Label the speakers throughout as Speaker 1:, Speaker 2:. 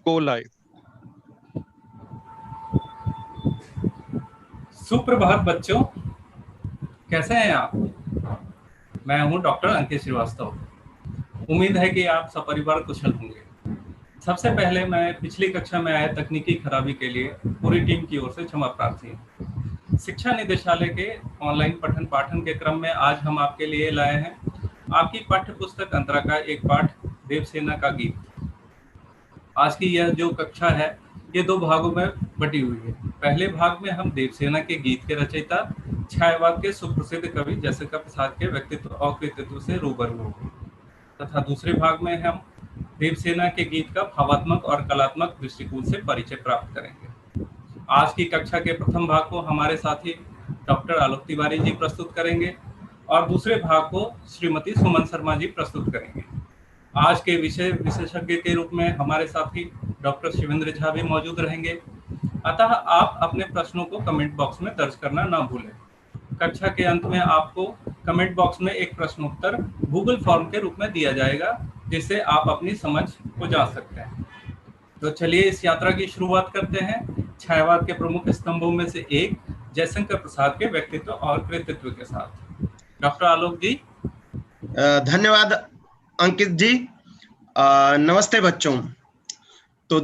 Speaker 1: Go live.
Speaker 2: सुप्रभात बच्चों, कैसे हैं आप? मैं हूं डॉक्टर अंकित श्रीवास्तव। उम्मीद है कि आप सपरिवार कुशल होंगे। सबसे पहले मैं पिछली कक्षा में आए तकनीकी खराबी के लिए पूरी टीम की ओर से क्षमा प्रार्थी हूं। शिक्षा निदेशालय के ऑनलाइन पठन पाठन के क्रम में आज हम आपके लिए लाए हैं आपकी पाठ्य पुस्तक अंतरा का एक पाठ, देवसेना का गीत। आज की यह जो कक्षा है ये दो भागों में बटी हुई है। पहले भाग में हम देवसेना के गीत के रचयिता छायावाद के सुप्रसिद्ध कवि जयशंकर प्रसाद के व्यक्तित्व और कृतित्व से रूबरू होंगे तथा दूसरे भाग में हम देवसेना के गीत का भावात्मक और कलात्मक दृष्टिकोण से परिचय प्राप्त करेंगे। आज की कक्षा के प्रथम भाग को हमारे साथी डॉक्टर आलोक तिवारी जी प्रस्तुत करेंगे और दूसरे भाग को श्रीमती सुमन शर्मा जी प्रस्तुत करेंगे। आज के विषय विशेषज्ञ के रूप में हमारे साथी डॉक्टर शिवेंद्र झा भी मौजूद रहेंगे। अतः आप अपने प्रश्नों को कमेंट बॉक्स में दर्ज करना ना भूलें। कक्षा के अंत में आपको कमेंट बॉक्स में एक प्रश्नोत्तर गूगल फॉर्म के रूप में दिया जाएगा, जिससे आप अपनी समझ को जान सकते हैं। तो चलिए इस यात्रा की शुरुआत करते हैं छायावाद के प्रमुख स्तंभों में से एक जयशंकर प्रसाद के व्यक्तित्व और कृतित्व के साथ। डॉक्टर आलोक जी।
Speaker 3: धन्यवाद अंकित जी। नमस्ते बच्चों। तो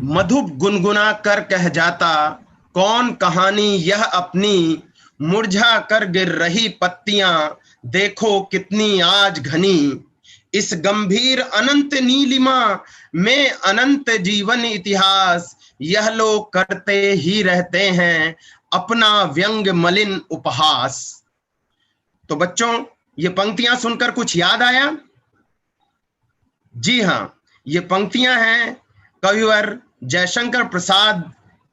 Speaker 3: मधु गुनगुना कर कह जाता कौन कहानी यह अपनी, मुरझा कर गिर रही पत्तियां देखो कितनी आज घनी, इस गंभीर अनंत नीलिमा में अनंत जीवन इतिहास, यह लोग करते ही रहते हैं अपना व्यंग मलिन उपहास। तो बच्चों, ये पंक्तियां सुनकर कुछ याद आया? जी हाँ, ये पंक्तियां हैं कविवर जयशंकर प्रसाद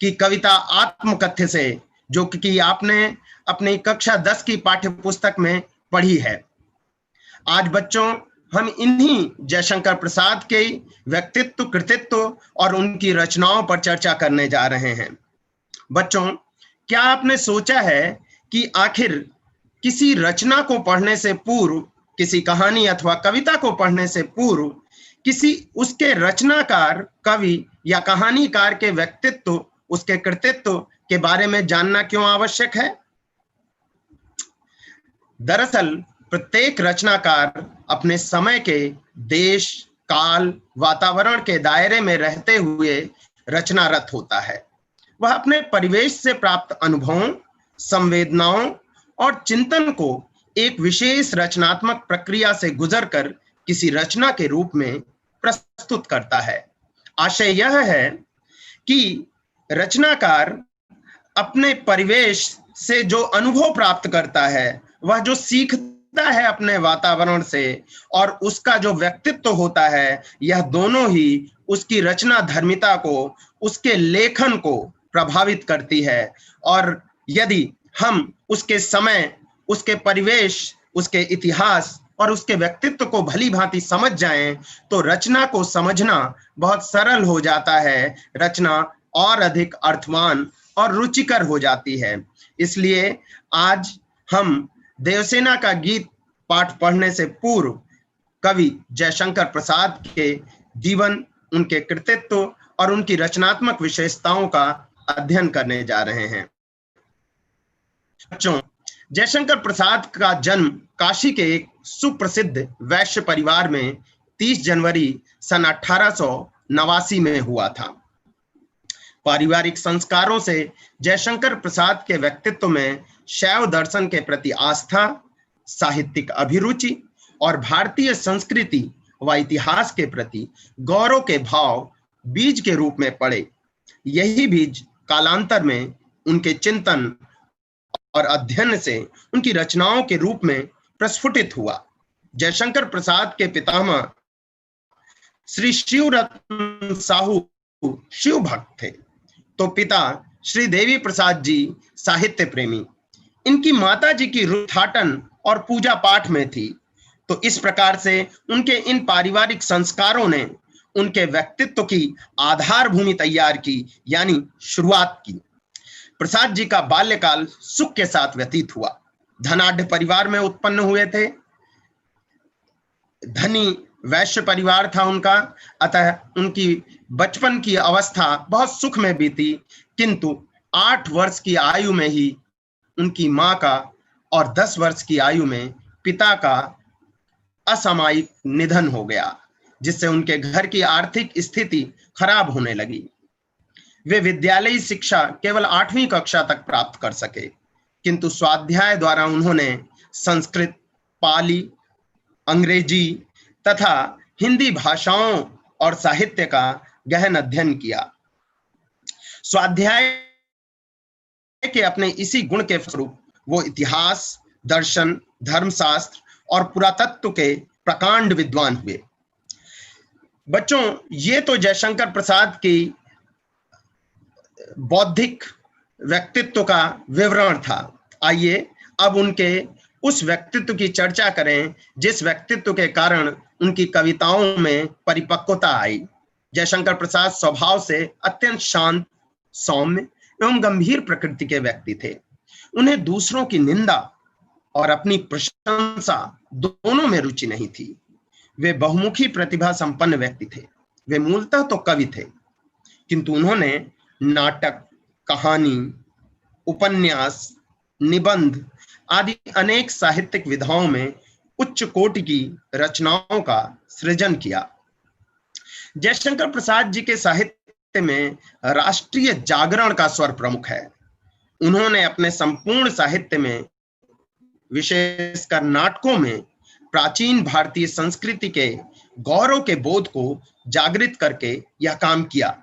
Speaker 3: की कविता आत्मकथ्य से, जो कि आपने अपनी कक्षा 10 की पाठ्य पुस्तक में पढ़ी है। आज बच्चों हम इन्हीं जयशंकर प्रसाद के व्यक्तित्व, कृतित्व और उनकी रचनाओं पर चर्चा करने जा रहे हैं। बच्चों, क्या आपने सोचा है कि आखिर किसी रचना को पढ़ने से पूर्व, किसी कहानी अथवा कविता को पढ़ने से पूर्व, किसी उसके रचनाकार, कवि या कहानीकार के व्यक्तित्व, उसके कृतित्व के बारे में जानना क्यों आवश्यक है? दरअसल प्रत्येक रचनाकार अपने समय के देश, काल, वातावरण के दायरे में रहते हुए रचनारत होता है। वह अपने परिवेश से प्राप्त अनुभवों, संवेदनाओं और चिंतन को एक विशेष रचनात्मक प्रक्रिया से गुजरकर किसी रचना के रूप में प्रस्तुत करता है। आशय यह है कि रचनाकार अपने परिवेश से जो अनुभव प्राप्त करता है, वह जो सीखता है अपने वातावरण से, और उसका जो व्यक्तित्व होता है, यह दोनों ही उसकी रचना धर्मिता को, उसके लेखन को प्रभावित करती है। और यदि हम उसके समय, उसके परिवेश, उसके इतिहास और उसके व्यक्तित्व को भली भांति समझ जाएं, तो रचना को समझना बहुत सरल हो जाता है। रचना और अधिक अर्थवान और रुचिकर हो जाती है। इसलिए आज हम देवसेना का गीत पाठ पढ़ने से पूर्व कवि जयशंकर प्रसाद के जीवन, उनके कृतित्व और उनकी रचनात्मक विशेषताओं का अध्ययन करने जा रहे हैं। बच्चों, जयशंकर प्रसाद का जन्म काशी के एक सुप्रसिद्ध वैश्य परिवार में 30 जनवरी सन 1889 में हुआ था। पारिवारिक संस्कारों से जयशंकर प्रसाद के व्यक्तित्व में शैव दर्शन के प्रति आस्था, साहित्यिक अभिरुचि और भारतीय संस्कृति व इतिहास के प्रति गौरव के भाव बीज के रूप में पड़े। यही बीज कालांतर में उनके चिंतन और अध्ययन से उनकी रचनाओं के रूप में प्रस्फुटित हुआ। जयशंकर प्रसाद के पितामह श्री शिवरत्न साहू शिव भक्त थे, तो पिता श्री देवी प्रसाद जी साहित्य प्रेमी। इनकी माता जी की रुथाटन और पूजा पाठ में थी। तो इस प्रकार से उनके इन पारिवारिक संस्कारों ने उनके व्यक्तित्व की आधार भूमि तैयार की, यानी शुरुआत की। प्रसाद जी का बाल्यकाल सुख के साथ व्यतीत हुआ। धनाढ्य परिवार में उत्पन्न हुए थे। धनी वैश्य परिवार था उनका, अतः उनकी बचपन की अवस्था बहुत सुख में बीती, किंतु 8 वर्ष की आयु में ही उनकी मां का और 10 वर्ष की आयु में पिता का असामयिक निधन हो गया, जिससे उनके घर की आर्थिक स्थिति खराब होने लगी। वे विद्यालयी शिक्षा केवल 8वीं कक्षा तक प्राप्त कर सके, किंतु स्वाध्याय द्वारा उन्होंने संस्कृत, पाली, अंग्रेजी तथा हिंदी भाषाओं और साहित्य का गहन अध्ययन किया। स्वाध्याय के अपने इसी गुण के फलस्वरूप वो इतिहास, दर्शन, धर्मशास्त्र और पुरातत्व के प्रकांड विद्वान हुए। बच्चों, ये तो जयशंकर प्रसाद की बौद्धिक व्यक्तित्व का विवरण था। आइए अब उनके उस व्यक्तित्व की चर्चा करें जिस व्यक्तित्व के कारण उनकी कविताओं में परिपक्वता आई। जयशंकर प्रसाद स्वभाव से अत्यंत शांत, सौम्य एवं गंभीर प्रकृति के व्यक्ति थे। उन्हें दूसरों की निंदा और अपनी प्रशंसा दोनों में रुचि नहीं थी। वे बहुमुखी प्रतिभा संपन्न व्यक्ति थे। वे मूलतः तो कवि थे, किंतु उन्होंने नाटक, कहानी, उपन्यास, निबंध आदि अनेक साहित्यिक विधाओं में उच्च कोटि की रचनाओं का सृजन किया। जयशंकर प्रसाद जी के साहित्य में राष्ट्रीय जागरण का स्वर प्रमुख है। उन्होंने अपने संपूर्ण साहित्य में, विशेषकर नाटकों में, प्राचीन भारतीय संस्कृति के गौरव के बोध को जागृत करके यह काम किया।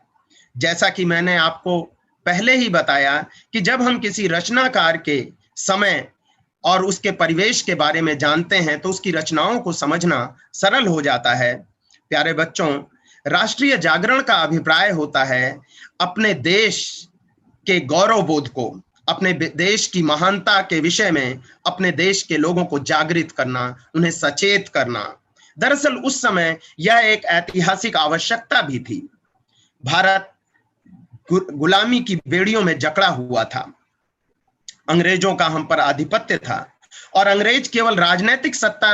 Speaker 3: जैसा कि मैंने आपको पहले ही बताया कि जब हम किसी रचनाकार के समय और उसके परिवेश के बारे में जानते हैं तो उसकी रचनाओं को समझना सरल हो जाता है। प्यारे बच्चों, राष्ट्रीय जागरण का अभिप्राय होता है अपने देश के गौरव बोध को, अपने देश की महानता के विषय में अपने देश के लोगों को जागृत करना, उन्हें सचेत करना। दरअसल उस समय यह एक ऐतिहासिक आवश्यकता भी थी। भारत गुलामी की बेड़ियों में जकड़ा हुआ था। अंग्रेजों का हम पर आधिपत्य था और अंग्रेज केवल राजनीतिक सत्ता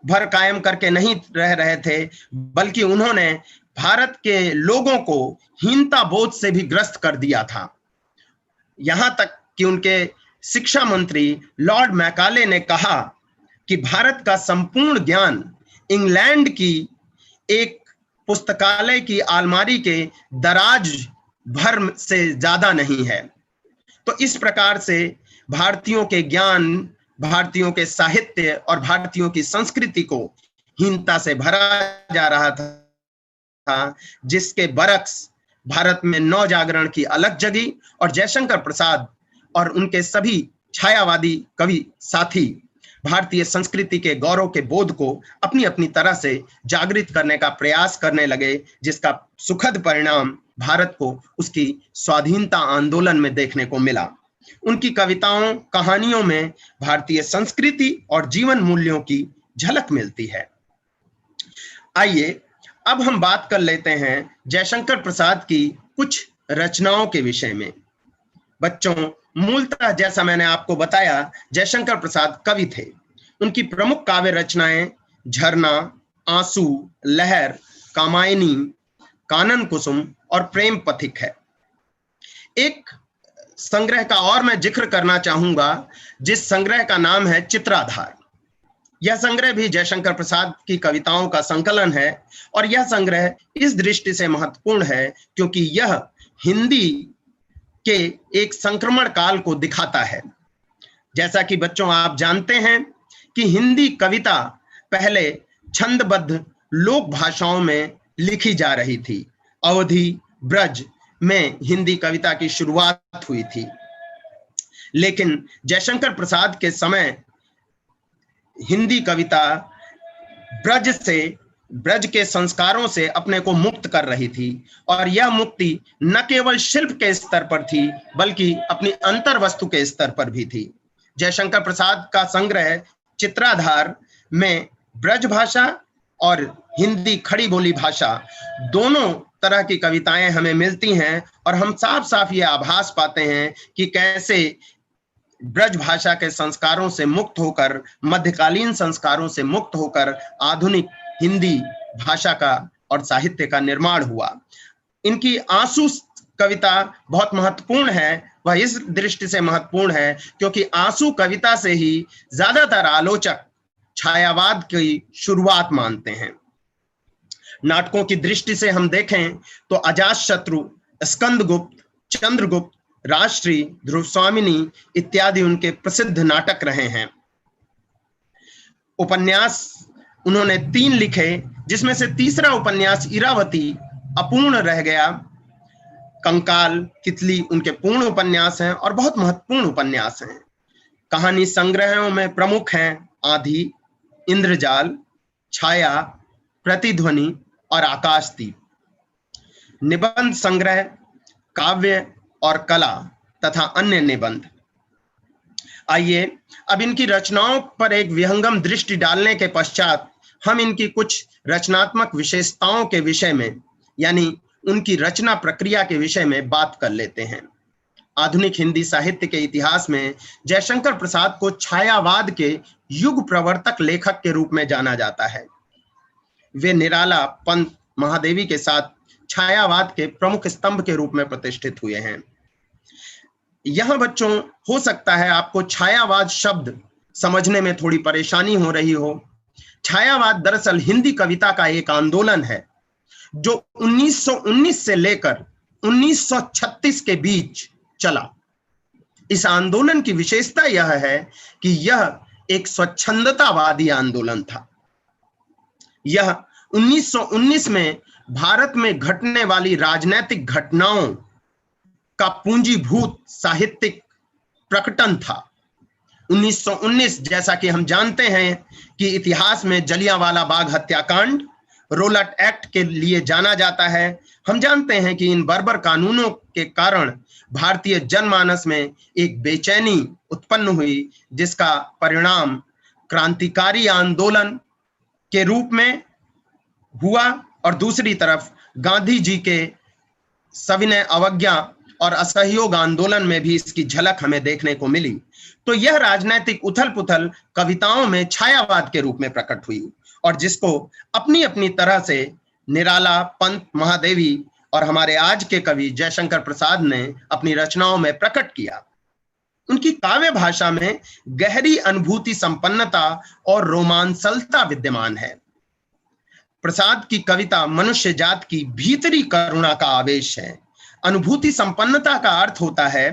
Speaker 3: भर कायम करके नहीं रह रहे थे, बल्कि उन्होंने भारत के लोगों को हीनता बोध से भी ग्रस्त कर दिया था। यहां तक कि उनके शिक्षा मंत्री लॉर्ड मैकाले ने कहा कि भारत का संपूर्ण ज्ञान इंग्लैंड की एक पुस्तकालय की अलमारी के दराज भर से ज्यादा नहीं है। तो इस प्रकार से भारतीयों के ज्ञान, भारतीयों के साहित्य और भारतीयों की संस्कृति को हीनता से भरा जा रहा था, जिसके बरक्स भारत में नव जागरण की अलग जगी और जयशंकर प्रसाद और उनके सभी छायावादी कवि साथी भारतीय संस्कृति के गौरव के बोध को अपनी अपनी तरह से जागृत करने का प्रयास करने लगे, जिसका सुखद परिणाम भारत को उसकी स्वाधीनता आंदोलन में देखने को मिला। उनकी कविताओं, कहानियों में भारतीय संस्कृति और जीवन मूल्यों की झलक मिलती है। आइए अब हम बात कर लेते हैं जयशंकर प्रसाद की कुछ रचनाओं के विषय में। बच्चों, मूलतः जैसा मैंने आपको बताया, जयशंकर प्रसाद कवि थे। उनकी प्रमुख काव्य रचनाएं झरना, आंसू, लहर, कामायनी, कानन कुसुम और प्रेम पथिक है। एक संग्रह का और मैं जिक्र करना चाहूंगा, जिस संग्रह का नाम है चित्राधार। यह संग्रह भी जयशंकर प्रसाद की कविताओं का संकलन है और यह संग्रह इस दृष्टि से महत्वपूर्ण है क्योंकि यह हिंदी के एक संक्रमण काल को दिखाता है। जैसा कि बच्चों आप जानते हैं कि हिंदी कविता पहले छंदबद्ध लोक भाषाओं में लिखी जा रही थी। अवधी, ब्रज में हिंदी कविता की शुरुआत हुई थी, लेकिन जयशंकर प्रसाद के समय हिंदी कविता ब्रज के संस्कारों से अपने को मुक्त कर रही थी और यह मुक्ति न केवल शिल्प के स्तर पर थी बल्कि अपनी अंतर वस्तु के स्तर पर भी थी। जयशंकर प्रसाद का संग्रह चित्राधार में ब्रज भाषा और हिंदी खड़ी बोली भाषा दोनों तरह की कविताएं हमें मिलती हैं और हम साफ साफ ये आभास पाते हैं कि कैसे ब्रज भाषा के संस्कारों से मुक्त होकर, मध्यकालीन संस्कारों से मुक्त होकर आधुनिक हिंदी भाषा का और साहित्य का निर्माण हुआ। इनकी आंसू कविता बहुत महत्वपूर्ण है। वह इस दृष्टि से महत्वपूर्ण है क्योंकि आंसू कविता से ही ज्यादातर आलोचक छायावाद की शुरुआत मानते हैं। नाटकों की दृष्टि से हम देखें तो अजातशत्रु, स्कंदगुप्त, चंद्रगुप्त, राजश्री, ध्रुवस्वामिनी इत्यादि उनके प्रसिद्ध नाटक रहे हैं। उपन्यास उन्होंने 3 लिखे, जिसमें से तीसरा उपन्यास इरावती अपूर्ण रह गया। कंकाल, तितली उनके पूर्ण उपन्यास हैं और बहुत महत्वपूर्ण उपन्यास हैं। कहानी संग्रहों में प्रमुख हैं आंधी, इंद्रजाल, छाया, प्रतिध्वनि और आकाशदीप। निबंध संग्रह, काव्य और कला तथा अन्य निबंध। आइए अब इनकी रचनाओं पर एक विहंगम दृष्टि डालने के पश्चात हम इनकी कुछ रचनात्मक विशेषताओं के विषय में, यानी उनकी रचना प्रक्रिया के विषय में बात कर लेते हैं। आधुनिक हिंदी साहित्य के इतिहास में जयशंकर प्रसाद को छायावाद के युग प्रवर्तक लेखक के रूप में जाना जाता है। वे निराला, पंत, महादेवी के साथ छायावाद के प्रमुख स्तंभ के रूप में प्रतिष्ठित हुए हैं। यहां बच्चों हो सकता है आपको छायावाद शब्द समझने में थोड़ी परेशानी हो रही हो। छायावाद दरअसल हिंदी कविता का एक आंदोलन है जो 1919 से लेकर 1936 के बीच चला। इस आंदोलन की विशेषता यह है कि यह एक स्वच्छंदतावादी आंदोलन था। यह 1919 में भारत में घटने वाली राजनैतिक घटनाओं का पूंजीभूत साहित्यिक प्रकटन था। 1919 जैसा कि हम जानते हैं कि इतिहास में जलियांवाला बाग हत्याकांड, रोलट एक्ट के लिए जाना जाता है। हम जानते हैं कि इन बर्बर कानूनों के कारण भारतीय जनमानस में एक बेचैनी उत्पन्न हुई, जिसका परिणाम क्रांतिकारी आंदोलन के रूप में हुआ और दूसरी तरफ गांधी जी के सविनय अवज्ञा और असहयोग आंदोलन में भी इसकी झलक हमें देखने को मिली। तो यह राजनीतिक उथल पुथल कविताओं में छायावाद के रूप में प्रकट हुई और जिसको अपनी अपनी तरह से निराला, पंत, महादेवी और हमारे आज के कवि जयशंकर प्रसाद ने अपनी रचनाओं में प्रकट किया। उनकी काव्य भाषा में गहरी अनुभूति संपन्नता और रोमांचलता विद्यमान है। प्रसाद की कविता मनुष्य जात की भीतरी करुणा का आवेश है। अनुभूति संपन्नता का अर्थ होता है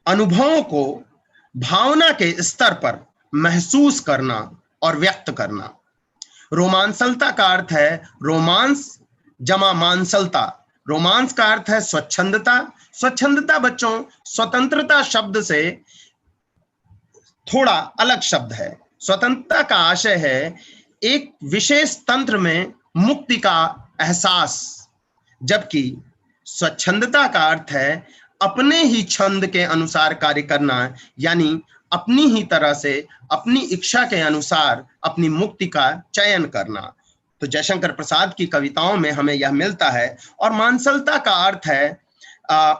Speaker 3: अनुभवों को भावना के स्तर पर महसूस करना और व्यक्त करना। रोमांचलता का अर्थ है रोमांस जमा मांसलता। रोमांस का अर्थ है स्वच्छंदता। स्वच्छंदता बच्चों स्वतंत्रता शब्द से थोड़ा अलग शब्द है। स्वतंत्रता का आशय है एक विशेष तंत्र में मुक्ति का एहसास, जबकि स्वच्छंदता का अर्थ है अपने ही छंद के अनुसार कार्य करना, यानी अपनी ही तरह से अपनी इच्छा के अनुसार अपनी मुक्ति का चयन करना। तो जयशंकर प्रसाद की कविताओं में हमें यह मिलता है। और मानसलता का अर्थ है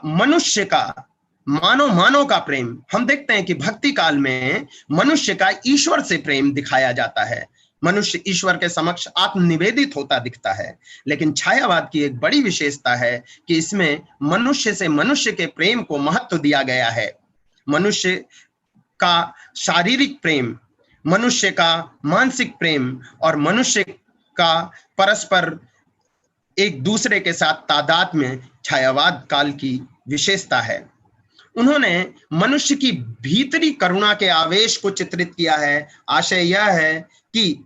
Speaker 3: मनुष्य का मानव का प्रेम। हम देखते हैं कि भक्ति काल में मनुष्य का ईश्वर से प्रेम दिखाया जाता है। मनुष्य ईश्वर के समक्ष आत्मनिवेदित होता दिखता है। लेकिन छायावाद की एक बड़ी विशेषता है कि इसमें मनुष्य से मनुष्य के प्रेम को महत्व दिया गया है। मनुष्य का शारीरिक प्रेम, मनुष्य का मानसिक प्रेम और मनुष्य का परस्पर एक दूसरे के साथ तादाद में छायावाद काल की विशेषता है। उन्होंने मनुष्य की भीतरी करुणा के आवेश को चित्रित किया है। आशय यह है कि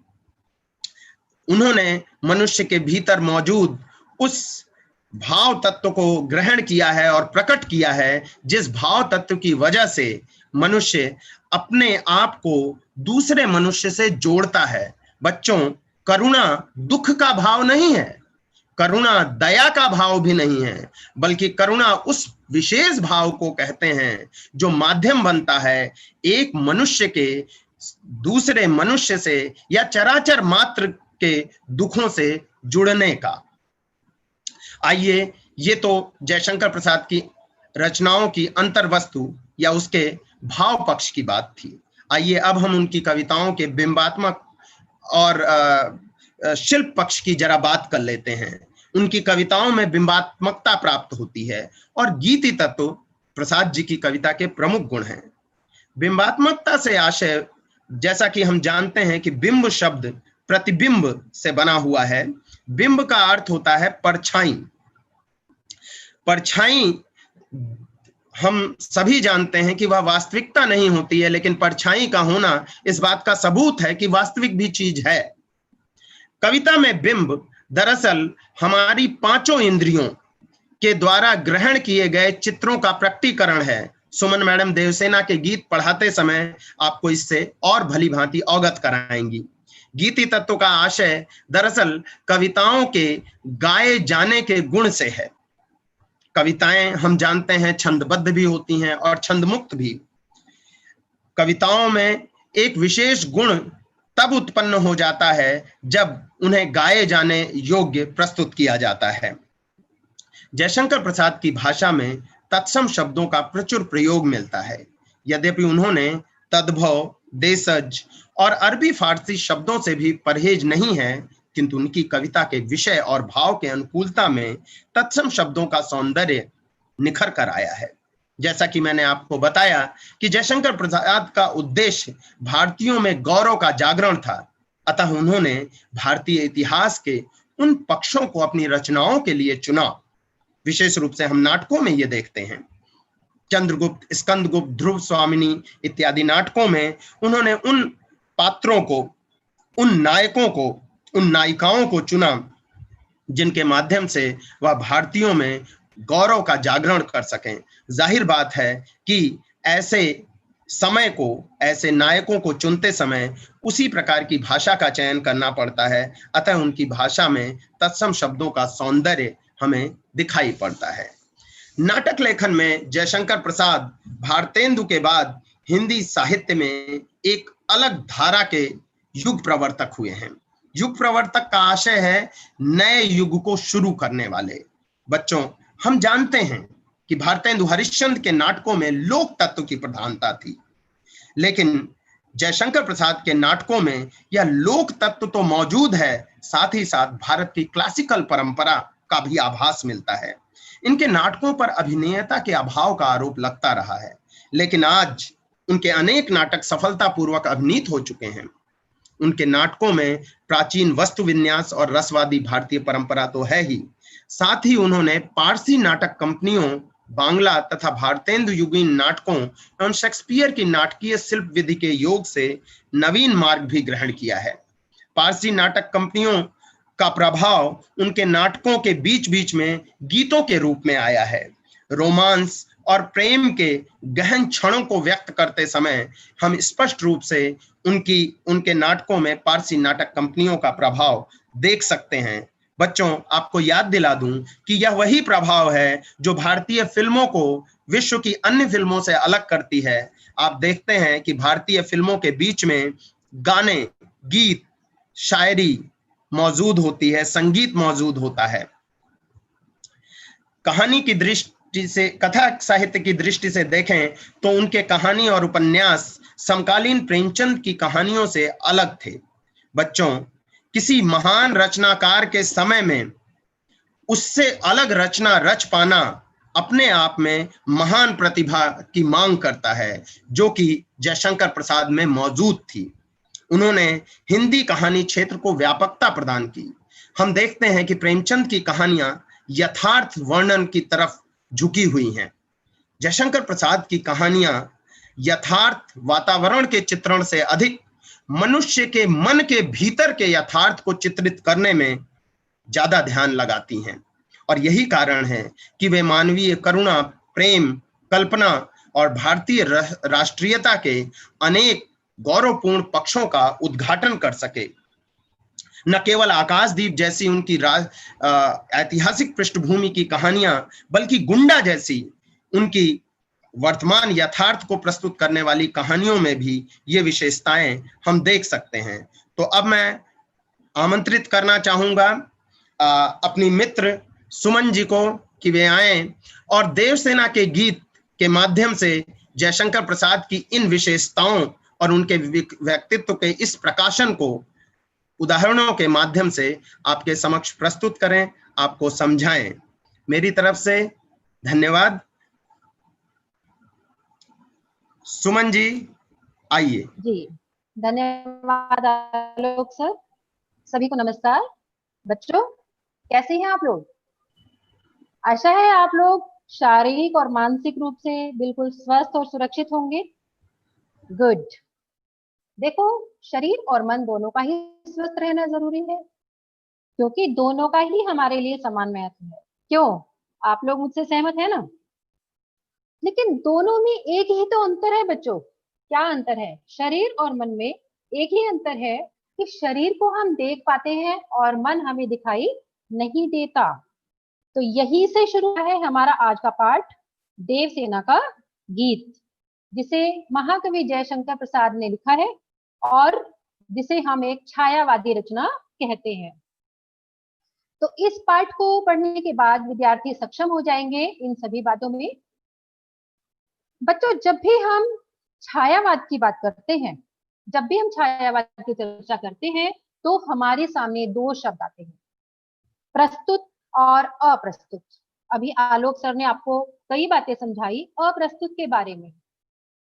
Speaker 3: उन्होंने मनुष्य के भीतर मौजूद उस भाव तत्व को ग्रहण किया है और प्रकट किया है जिस भाव तत्व की वजह से मनुष्य अपने आप को दूसरे मनुष्य से जोड़ता है। बच्चों, करुणा दुख का भाव नहीं है, करुणा दया का भाव भी नहीं है, बल्कि करुणा उस विशेष भाव को कहते हैं जो माध्यम बनता है एक मनुष्य के दूसरे मनुष्य से या चराचर मात्र के दुखों से जुड़ने का। आइए, ये तो जयशंकर प्रसाद की रचनाओं की अंतर्वस्तु या उसके भाव पक्ष की बात थी। आइए अब हम उनकी कविताओं के बिंबात्मक और शिल्प पक्ष की जरा बात कर लेते हैं। उनकी कविताओं में बिंबात्मकता प्राप्त होती है और गीति तत्व प्रसाद जी की कविता के प्रमुख गुण हैं। बिंबात्मकता से आशय, जैसा कि हम जानते हैं कि बिंब शब्द प्रतिबिंब से बना हुआ है। बिंब का अर्थ होता है परछाई। परछाई हम सभी जानते हैं कि वह वास्तविकता नहीं होती है, लेकिन परछाई का होना इस बात का सबूत है कि वास्तविक भी चीज है। कविता में बिंब दरअसल हमारी पांचों इंद्रियों के द्वारा ग्रहण किए गए चित्रों का प्रकटीकरण है। सुमन मैडम देवसेना के गीत पढ़ाते समय आपको इससे और भली भांति अवगत कराएंगी। गीति तत्व का आशय दरअसल कविताओं के गाए जाने के गुण से है। कविताएं हम जानते हैं छंदबद्ध भी होती हैं और छंदमुक्त भी। कविताओं में एक विशेष गुण तब उत्पन्न हो जाता है जब उन्हें गाए जाने योग्य प्रस्तुत किया जाता है। जयशंकर प्रसाद की भाषा में तत्सम शब्दों का प्रचुर प्रयोग मिलता है। यद्यपि उन्होंने तद्भव, देशज और अरबी फारसी शब्दों से भी परहेज नहीं है, किंतु उनकी कविता के विषय और भाव के अनुकूलता में तत्सम शब्दों का सौंदर्य निखर कर आया है। जैसा कि मैंने आपको बताया कि जयशंकर प्रसाद का उद्देश्य भारतीयों में गौरव का जागरण था, अतः उन्होंने भारतीय इतिहास के उन पक्षों को अपनी रचनाओं के लिए चुना। विशेष रूप से हम नाटकों में ये देखते हैं। चंद्रगुप्त, स्कंदगुप्त, ध्रुव स्वामिनी इत्यादि नाटकों में उन्होंने उन पात्रों को, उन नायकों को, उन नायिकाओं को चुना जिनके माध्यम से वह भारतीयों में गौरव का जागरण कर सकें। जाहिर बात है कि ऐसे समय को, ऐसे नायकों को चुनते समय उसी प्रकार की भाषा का चयन करना पड़ता है। अतः उनकी भाषा में तत्सम शब्दों का सौंदर्य हमें दिखाई पड़ता है। नाटक लेखन में जयशंकर प्रसाद भारतेंदु के बाद हिंदी साहित्य में एक अलग धारा के युग प्रवर्तक हुए हैं। युग प्रवर्तक का आशय है नए युग को शुरू करने वाले। बच्चों, हम जानते हैं कि भारतेंदु हरिश्चंद्र के नाटकों में लोक तत्व की प्रधानता थी, लेकिन जयशंकर प्रसाद के नाटकों में यह लोक तत्व तो मौजूद है, साथ ही साथ भारत की क्लासिकल परंपरा का भी आभास मिलता है। इनके नाटकों पर अभिनेता के अभाव का आरोप लगता रहा है, लेकिन आज उनके अनेक नाटक सफलतापूर्वक अभिनीत हो चुके हैं। उनके नाटकों में प्राचीन वस्तु विन्यास और रसवादी भारतीय परंपरा तो है ही, साथ ही उन्होंने पारसी नाटक कंपनियों, बांग्ला तथा भारतेंदु युगीन नाटकों एवं शेक्सपियर की नाटकीय शिल्प विधि के योग से नवीन मार्ग भी ग्रहण किया है। पारसी नाटक कंपनियों का प्रभाव उनके नाटकों के बीच बीच में गीतों के रूप में आया है। रोमांस और प्रेम के गहन क्षणों को व्यक्त करते समय हम स्पष्ट रूप से उनके नाटकों में पारसी नाटक कंपनियों का प्रभाव देख सकते हैं। बच्चों, आपको याद दिला दूं कि यह वही प्रभाव है जो भारतीय फिल्मों को विश्व की अन्य फिल्मों से अलग करती है। आप देखते हैं कि भारतीय फिल्मों के बीच में गाने, गीत, शायरी मौजूद होती है, संगीत मौजूद होता है। कहानी की दृष्टि से, कथा साहित्य की दृष्टि से देखें तो उनके कहानी और उपन्यास समकालीन प्रेमचंद की कहानियों से अलग थे। बच्चों, किसी महान रचनाकार के समय में उससे अलग रचना रच पाना अपने आप में महान प्रतिभा की मांग करता है, जो कि जयशंकर प्रसाद में मौजूद थी। उन्होंने हिंदी कहानी क्षेत्र को व्यापकता प्रदान की। हम देखते हैं कि प्रेमचंद की कहानियां यथार्थ वर्णन की तरफ झुकी हुई हैं। जयशंकर प्रसाद की कहानियां यथार्थ वातावरण के चित्रण से अधिक मनुष्य के मन के भीतर के यथार्थ को चित्रित करने में ज्यादा ध्यान लगाती हैं, और यही कारण है कि वे मानवीय करुणा, प्रेम, कल्पना और भारतीय राष्ट्रीयता के अनेक गौरवपूर्ण पक्षों का उद्घाटन कर सके। न केवल आकाशदीप जैसी उनकी ऐतिहासिक पृष्ठभूमि की कहानियां, बल्कि गुंडा जैसी उनकी वर्तमान यथार्थ को प्रस्तुत करने वाली कहानियों में भी ये विशेषताएं हम देख सकते हैं। तो अब मैं आमंत्रित करना चाहूंगा अपनी मित्र सुमन जी को कि वे आएं और देवसेना के गीत के माध्यम से जयशंकर प्रसाद की इन विशेषताओं और उनके व्यक्तित्व के इस प्रकाशन को उदाहरणों के माध्यम से आपके समक्ष प्रस्तुत करें, आपको समझाएं। मेरी तरफ से धन्यवाद। सुमन जी आइए।
Speaker 1: जी, धन्यवाद आलोक सर। सभी को नमस्कार। बच्चों, कैसे हैं आप लोग? आशा है आप लोग शारीरिक और मानसिक रूप से बिल्कुल स्वस्थ और सुरक्षित होंगे। गुड। देखो, शरीर और मन दोनों का ही स्वस्थ रहना जरूरी है, क्योंकि दोनों का ही हमारे लिए समान महत्व है। क्यों? आप लोग मुझसे सहमत है ना? लेकिन दोनों में एक ही तो अंतर है बच्चों। क्या अंतर है? शरीर और मन में एक ही अंतर है कि शरीर को हम देख पाते हैं और मन हमें दिखाई नहीं देता। तो यही से शुरू है हमारा आज का पाठ, देवसेना का गीत, जिसे महाकवि जयशंकर प्रसाद ने लिखा है और जिसे हम एक छायावादी रचना कहते हैं। तो इस पाठ को पढ़ने के बाद विद्यार्थी सक्षम हो जाएंगे इन सभी बातों में। बच्चों, जब भी हम छायावाद की बात करते हैं, जब भी हम छायावाद की चर्चा करते हैं, तो हमारे सामने दो शब्द आते हैं, प्रस्तुत और अप्रस्तुत। अभी आलोक सर ने आपको कई बातें समझाई अप्रस्तुत के बारे में।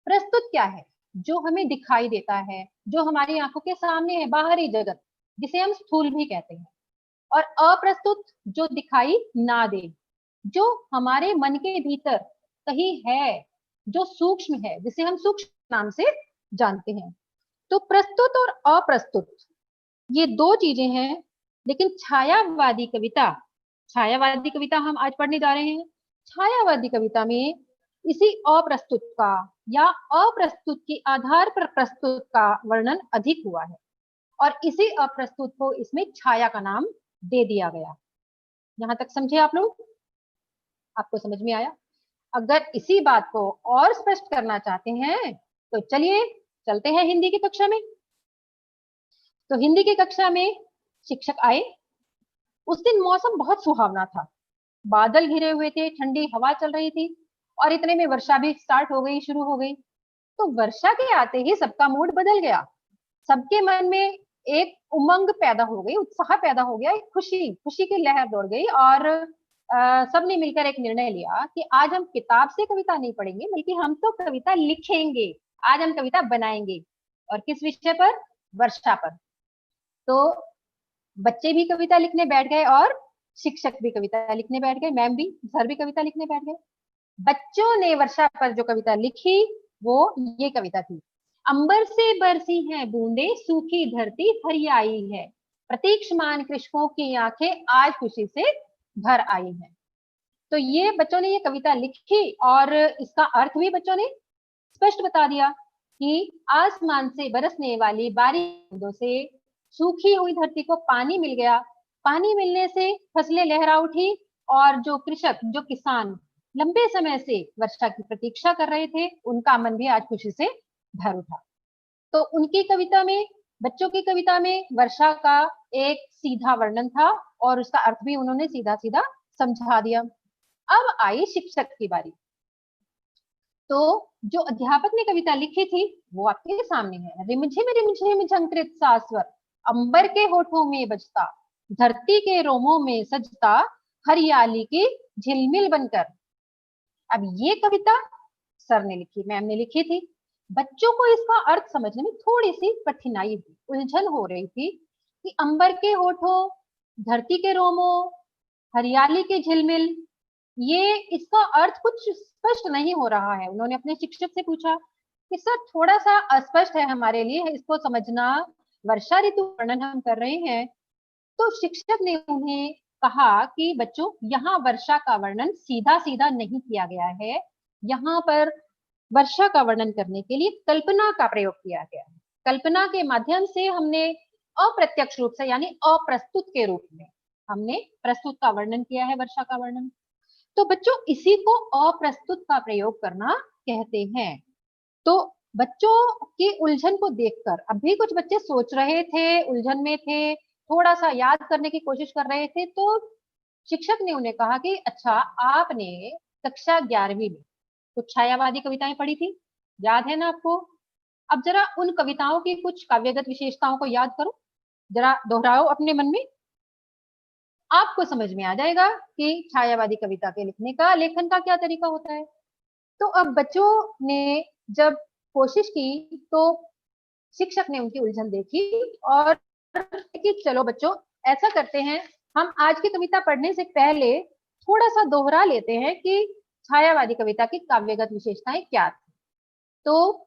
Speaker 1: प्रस्तुत क्या है? जो हमें दिखाई देता है, जो हमारी आंखों के सामने है, बाहरी जगत, जिसे हम स्थूल भी कहते हैं। और अप्रस्तुत जो दिखाई ना दे, जो हमारे मन के भीतर कहीं है, जो सूक्ष्म है, जिसे हम सूक्ष्म नाम से जानते हैं। तो प्रस्तुत और अप्रस्तुत ये दो चीजें हैं। लेकिन छायावादी कविता हम आज पढ़ने जा रहे हैं। छायावादी कविता में इसी अप्रस्तुत का या अप्रस्तुत के आधार पर प्रस्तुत का वर्णन अधिक हुआ है और इसी अप्रस्तुत को इसमें छाया का नाम दे दिया गया। यहां तक समझे आप लोग? आपको समझ में आया? अगर इसी बात को और स्पष्ट करना चाहते हैं तो चलिए चलते हैं हिंदी की कक्षा में। तो हिंदी की कक्षा में शिक्षक आए। उस दिन मौसम बहुत सुहावना था, बादल घिरे हुए थे, ठंडी हवा चल रही थी और इतने में वर्षा भी स्टार्ट हो गई, शुरू हो गई। तो वर्षा के आते ही सबका मूड बदल गया। सबके मन में एक उमंग पैदा हो गई, उत्साह पैदा हो गया, एक खुशी खुशी की लहर दौड़ गई और सबने मिलकर एक निर्णय लिया कि आज हम किताब से कविता नहीं पढ़ेंगे, बल्कि हम तो कविता लिखेंगे। आज हम कविता बनाएंगे। और किस विषय पर? वर्षा पर। तो बच्चे भी कविता लिखने बैठ गए और शिक्षक भी कविता लिखने बैठ गए, मैम भी, सर भी कविता लिखने बैठ गए। बच्चों ने वर्षा पर जो कविता लिखी वो ये कविता थी। अंबर से बरसी हैं बूंदे, सूखी धरती हरियाई है, प्रतीक्षमान कृषकों की आंखें आज खुशी से भर आई हैं। तो ये बच्चों ने ये कविता लिखी और इसका अर्थ भी बच्चों ने स्पष्ट बता दिया कि आसमान से बरसने वाली बारिश बूंदों से सूखी हुई धरती को पानी मिल गया। पानी मिलने से फसलें लहरा उठी और जो कृषक, जो किसान लंबे समय से वर्षा की प्रतीक्षा कर रहे थे, उनका मन भी आज खुशी से भर उठा। तो उनकी कविता में, बच्चों की कविता में वर्षा का एक सीधा वर्णन था और उसका अर्थ भी उन्होंने सीधा सीधा समझा दिया। अब आई शिक्षक की बारी। तो जो अध्यापक ने कविता लिखी थी वो आपके सामने है। रिमझिम झंकृत सा स्वर अंबर के होठों में बजता, धरती के रोमों में सजता, हरियाली की झिलमिल बनकर। अब ये कविता सर ने लिखी, मैम ने लिखी थी। बच्चों को इसका अर्थ समझने में थोड़ी सी कठिनाई थी, उलझन हो रही थी कि अंबर के होठों, धरती के रोमों, हरियाली की झिलमिल, ये इसका अर्थ कुछ स्पष्ट नहीं हो रहा है। उन्होंने अपने शिक्षक से पूछा कि सर थोड़ा सा अस्पष्ट है हमारे लिए इसको समझना, वर्षा ऋतु वर्णन हम कर रहे हैं। तो शिक्षक ने उन्हें कहा कि बच्चों, यहाँ वर्षा का वर्णन सीधा सीधा नहीं किया गया है, यहाँ पर वर्षा का वर्णन करने के लिए कल्पना का प्रयोग किया गया है। कल्पना के माध्यम से हमने अप्रत्यक्ष रूप से यानी अप्रस्तुत के रूप में हमने प्रस्तुत का वर्णन किया है, वर्षा का वर्णन। तो बच्चों इसी को अप्रस्तुत का प्रयोग करना कहते हैं। तो बच्चों की उलझन को देखकर अभी कुछ बच्चे सोच रहे थे, उलझन में थे, थोड़ा सा याद करने की कोशिश कर रहे थे। तो शिक्षक ने उन्हें कहा कि अच्छा, आपने कक्षा 11वीं में कुछ छायावादी कविताएं पढ़ी थी, याद है ना आपको? अब जरा उन कविताओं की कुछ काव्यगत विशेषताओं को याद करो। जरा दोहराओ अपने मन में, आपको समझ में आ जाएगा कि छायावादी कविता के लिखने का, लेखन का क्या तरीका होता है। तो अब बच्चों ने जब कोशिश की तो शिक्षक ने उनकी उलझन देखी और कि चलो बच्चों ऐसा करते हैं, हम आज की कविता पढ़ने से पहले थोड़ा सा दोहरा लेते हैं कि छायावादी कविता की काव्यगत विशेषताएं क्या थी। तो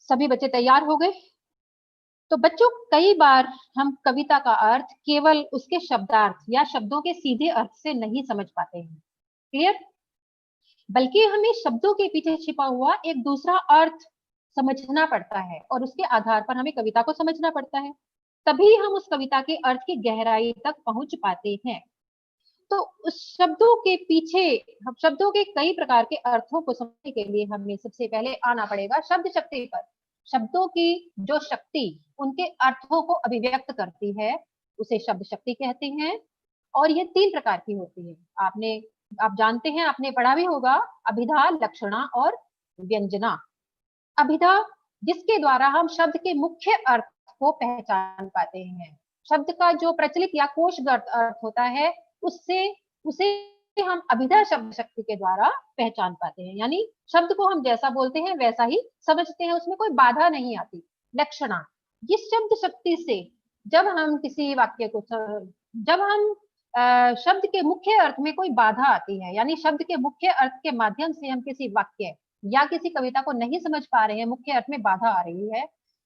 Speaker 1: सभी बच्चे तैयार हो गए। तो बच्चों कई बार हम कविता का अर्थ केवल उसके शब्दार्थ या शब्दों के सीधे अर्थ से नहीं समझ पाते हैं, क्लियर, बल्कि हमें शब्दों के पीछे छिपा हुआ एक दूसरा अर्थ समझना पड़ता है और उसके आधार पर हमें कविता को समझना पड़ता है, तभी हम उस कविता के अर्थ की गहराई तक पहुंच पाते हैं। तो उस शब्दों के पीछे, शब्दों के कई प्रकार के अर्थों को समझने के लिए हमें सबसे पहले आना पड़ेगा शब्द शक्ति पर। शब्दों की जो शक्ति उनके अर्थों को अभिव्यक्त करती है उसे शब्द शक्ति कहते हैं, और ये 3 प्रकार की होती है। आप जानते हैं, आपने पढ़ा भी होगा, अभिधा, लक्षणा और व्यंजना। अभिधा जिसके द्वारा हम शब्द के मुख्य अर्थ को पहचान पाते हैं, शब्द का जो प्रचलित या कोशगत अर्थ होता है उसे हम अभिधा शब्द शक्ति के द्वारा पहचान पाते हैं, यानी शब्द को हम जैसा बोलते हैं वैसा ही समझते हैं, उसमें कोई बाधा नहीं आती। लक्षणा, जिस शब्द शक्ति से जब हम किसी वाक्य को, जब हम शब्द के मुख्य अर्थ में कोई बाधा आती है, यानी शब्द के मुख्य अर्थ के माध्यम से हम किसी वाक्य या किसी कविता को नहीं समझ पा रहे हैं, मुख्य अर्थ में बाधा आ रही है,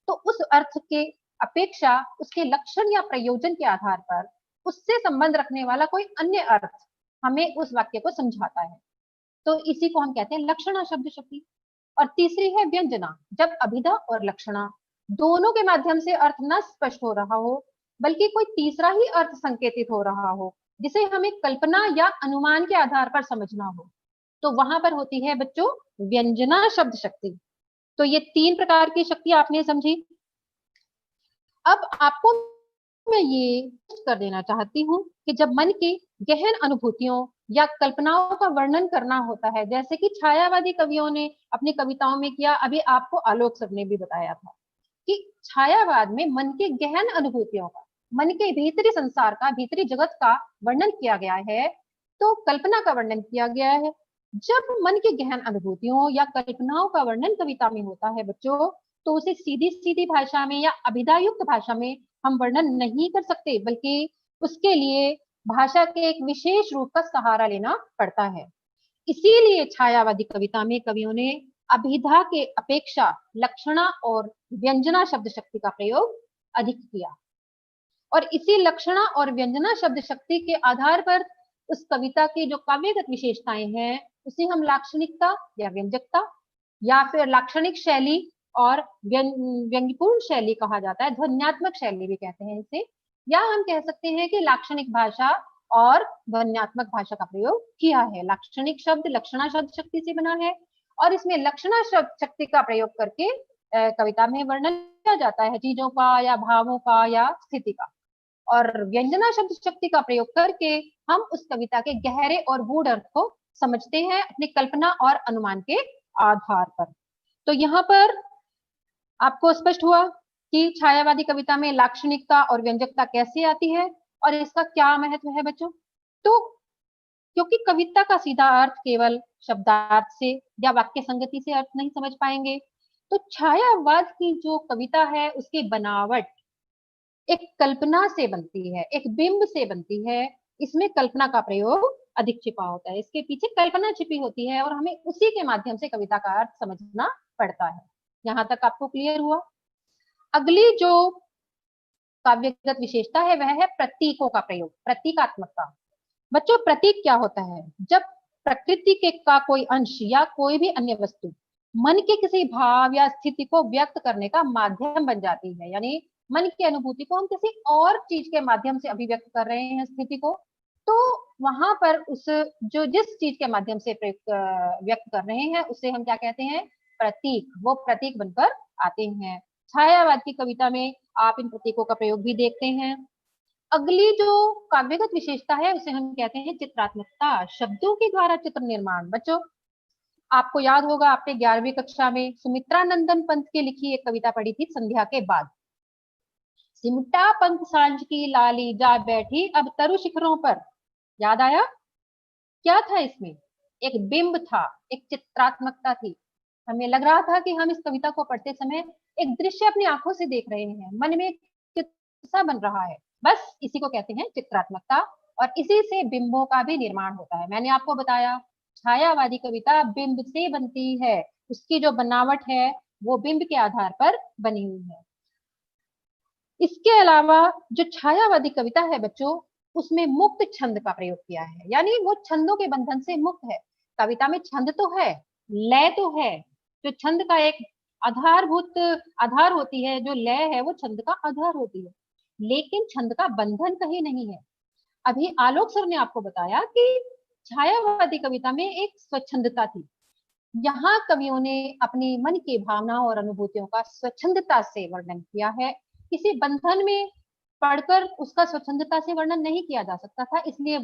Speaker 1: तो उस अर्थ के अपेक्षा उसके लक्षण या प्रयोजन के आधार पर उससे संबंध रखने वाला कोई अन्य अर्थ हमें उस वाक्य को समझाता है, तो इसी को हम कहते हैं लक्षणा शब्द शक्ति। और तीसरी है व्यंजना, जब अभिधा और लक्षणा दोनों के माध्यम से अर्थ न स्पष्ट हो रहा हो बल्कि कोई तीसरा ही अर्थ संकेतित हो रहा हो जिसे हमें कल्पना या अनुमान के आधार पर समझना हो, तो वहां पर होती है बच्चों व्यंजना शब्द शक्ति। तो ये 3 प्रकार की शक्ति आपने समझी। अब आपको मैं ये कर देना चाहती हूँ कि जब मन की गहन अनुभूतियों या कल्पनाओं का वर्णन करना होता है, जैसे कि छायावादी कवियों ने अपनी कविताओं में किया, अभी आपको आलोक सर ने भी बताया था कि छायावाद में मन की गहन अनुभूतियों का, मन के भीतरी संसार का, भीतरी जगत का वर्णन किया गया है, तो कल्पना का वर्णन किया गया है। जब मन की गहन अनुभूतियों या कल्पनाओं का वर्णन कविता में होता है बच्चों, तो उसे सीधी सीधी भाषा में या अभिधायुक्त भाषा में हम वर्णन नहीं कर सकते, बल्कि उसके लिए भाषा के एक विशेष रूप का सहारा लेना पड़ता है। इसीलिए छायावादी कविता में कवियों ने अभिधा के अपेक्षा लक्षणा और व्यंजना शब्द शक्ति का प्रयोग अधिक किया, और इसी लक्षणा और व्यंजना शब्द शक्ति के आधार पर उस कविता की जो काव्यगत विशेषताएं हैं उसे हम लाक्षणिकता या व्यंजकता या फिर लाक्षणिक शैली और व्यंग्यपूर्ण शैली कहा जाता है, ध्वन्यात्मक शैली भी कहते हैं इसे, या हम कह सकते हैं कि लाक्षणिक भाषा और ध्वन्यात्मक भाषा का प्रयोग किया है। लाक्षणिक शब्द लक्षणा शब्द शक्ति से बना है और इसमें लक्षणा शब्द शक्ति का प्रयोग करके कविता में वर्णन किया जाता है चीजों का या भावों का या स्थिति का, और व्यंजना शब्द शक्ति का प्रयोग करके हम उस कविता के गहरे और गूढ़ अर्थ को समझते हैं अपनी कल्पना और अनुमान के आधार पर। तो यहाँ पर आपको स्पष्ट हुआ कि छायावादी कविता में लाक्षणिकता और व्यंजकता कैसे आती है और इसका क्या महत्व है बच्चों। तो क्योंकि कविता का सीधा अर्थ केवल शब्दार्थ से या वाक्य संगति से अर्थ नहीं समझ पाएंगे, तो छायावाद की जो कविता है उसकी बनावट एक कल्पना से बनती है, एक बिंब से बनती है, इसमें कल्पना का प्रयोग अधिक छिपा होता है, इसके पीछे कल्पना छिपी होती है और हमें उसी के माध्यम से कविता का अर्थ समझना पड़ता है। यहाँ तक आपको क्लियर हुआ। अगली जो काव्यगत विशेषता है वह है प्रतीकों का प्रयोग, प्रतीकात्मकता। बच्चों प्रतीक क्या होता है? जब प्रकृति के का कोई अंश या कोई भी अन्य वस्तु मन के किसी भाव या स्थिति को व्यक्त करने का माध्यम बन जाती है, यानी मन की अनुभूति को हम किसी और चीज के माध्यम से अभिव्यक्त कर रहे हैं स्थिति को, तो वहां पर उस जो जिस चीज के माध्यम से व्यक्त कर रहे हैं उसे हम क्या कहते हैं? प्रतीक। वो प्रतीक बनकर आते हैं। छायावाद की कविता में आप इन प्रतीकों का प्रयोग भी देखते हैं। अगली जो काव्यगत विशेषता है उसे हम कहते हैं चित्रात्मकता, शब्दों के द्वारा चित्र निर्माण। बच्चों आपको याद होगा आपने 11वीं कक्षा में सुमित्रा नंदन पंत की लिखी एक कविता पढ़ी थी संध्या के बाद। सिमटा पंख सांझ की लाली जा बैठी अब तरु शिखरों पर। याद आया क्या था इसमें? एक बिंब था, एक चित्रात्मकता थी। हमें लग रहा था कि हम इस कविता को पढ़ते समय एक दृश्य अपनी आंखों से देख रहे हैं, मन में एक चित्र सा बन रहा है। बस इसी को कहते हैं चित्रात्मकता, और इसी से बिंबों का भी निर्माण होता है। मैंने आपको बताया छायावादी कविता बिंब से बनती है, उसकी जो बनावट है वो बिंब के आधार पर बनी हुई है। इसके अलावा जो छायावादी कविता है बच्चों, उसमें मुक्त छंद का प्रयोग किया है, यानी वो छंदों के बंधन से मुक्त है। कविता में छंद तो है, लय तो है, जो छंद का एक आधारभूत आधार होती है, जो लय है वो छंद का आधार होती है, लेकिन छंद का बंधन कहीं नहीं है। अभी आलोक सर ने आपको बताया कि छायावादी कविता में एक स्वच्छंदता थी। यहाँ कवियों ने अपनी मन की भावनाओं और अनुभूतियों का स्वच्छंदता से वर्णन किया है। किसी बंधन में पढ़कर उसका स्वच्छंदता से वर्णन नहीं किया जा सकता था, इसलिए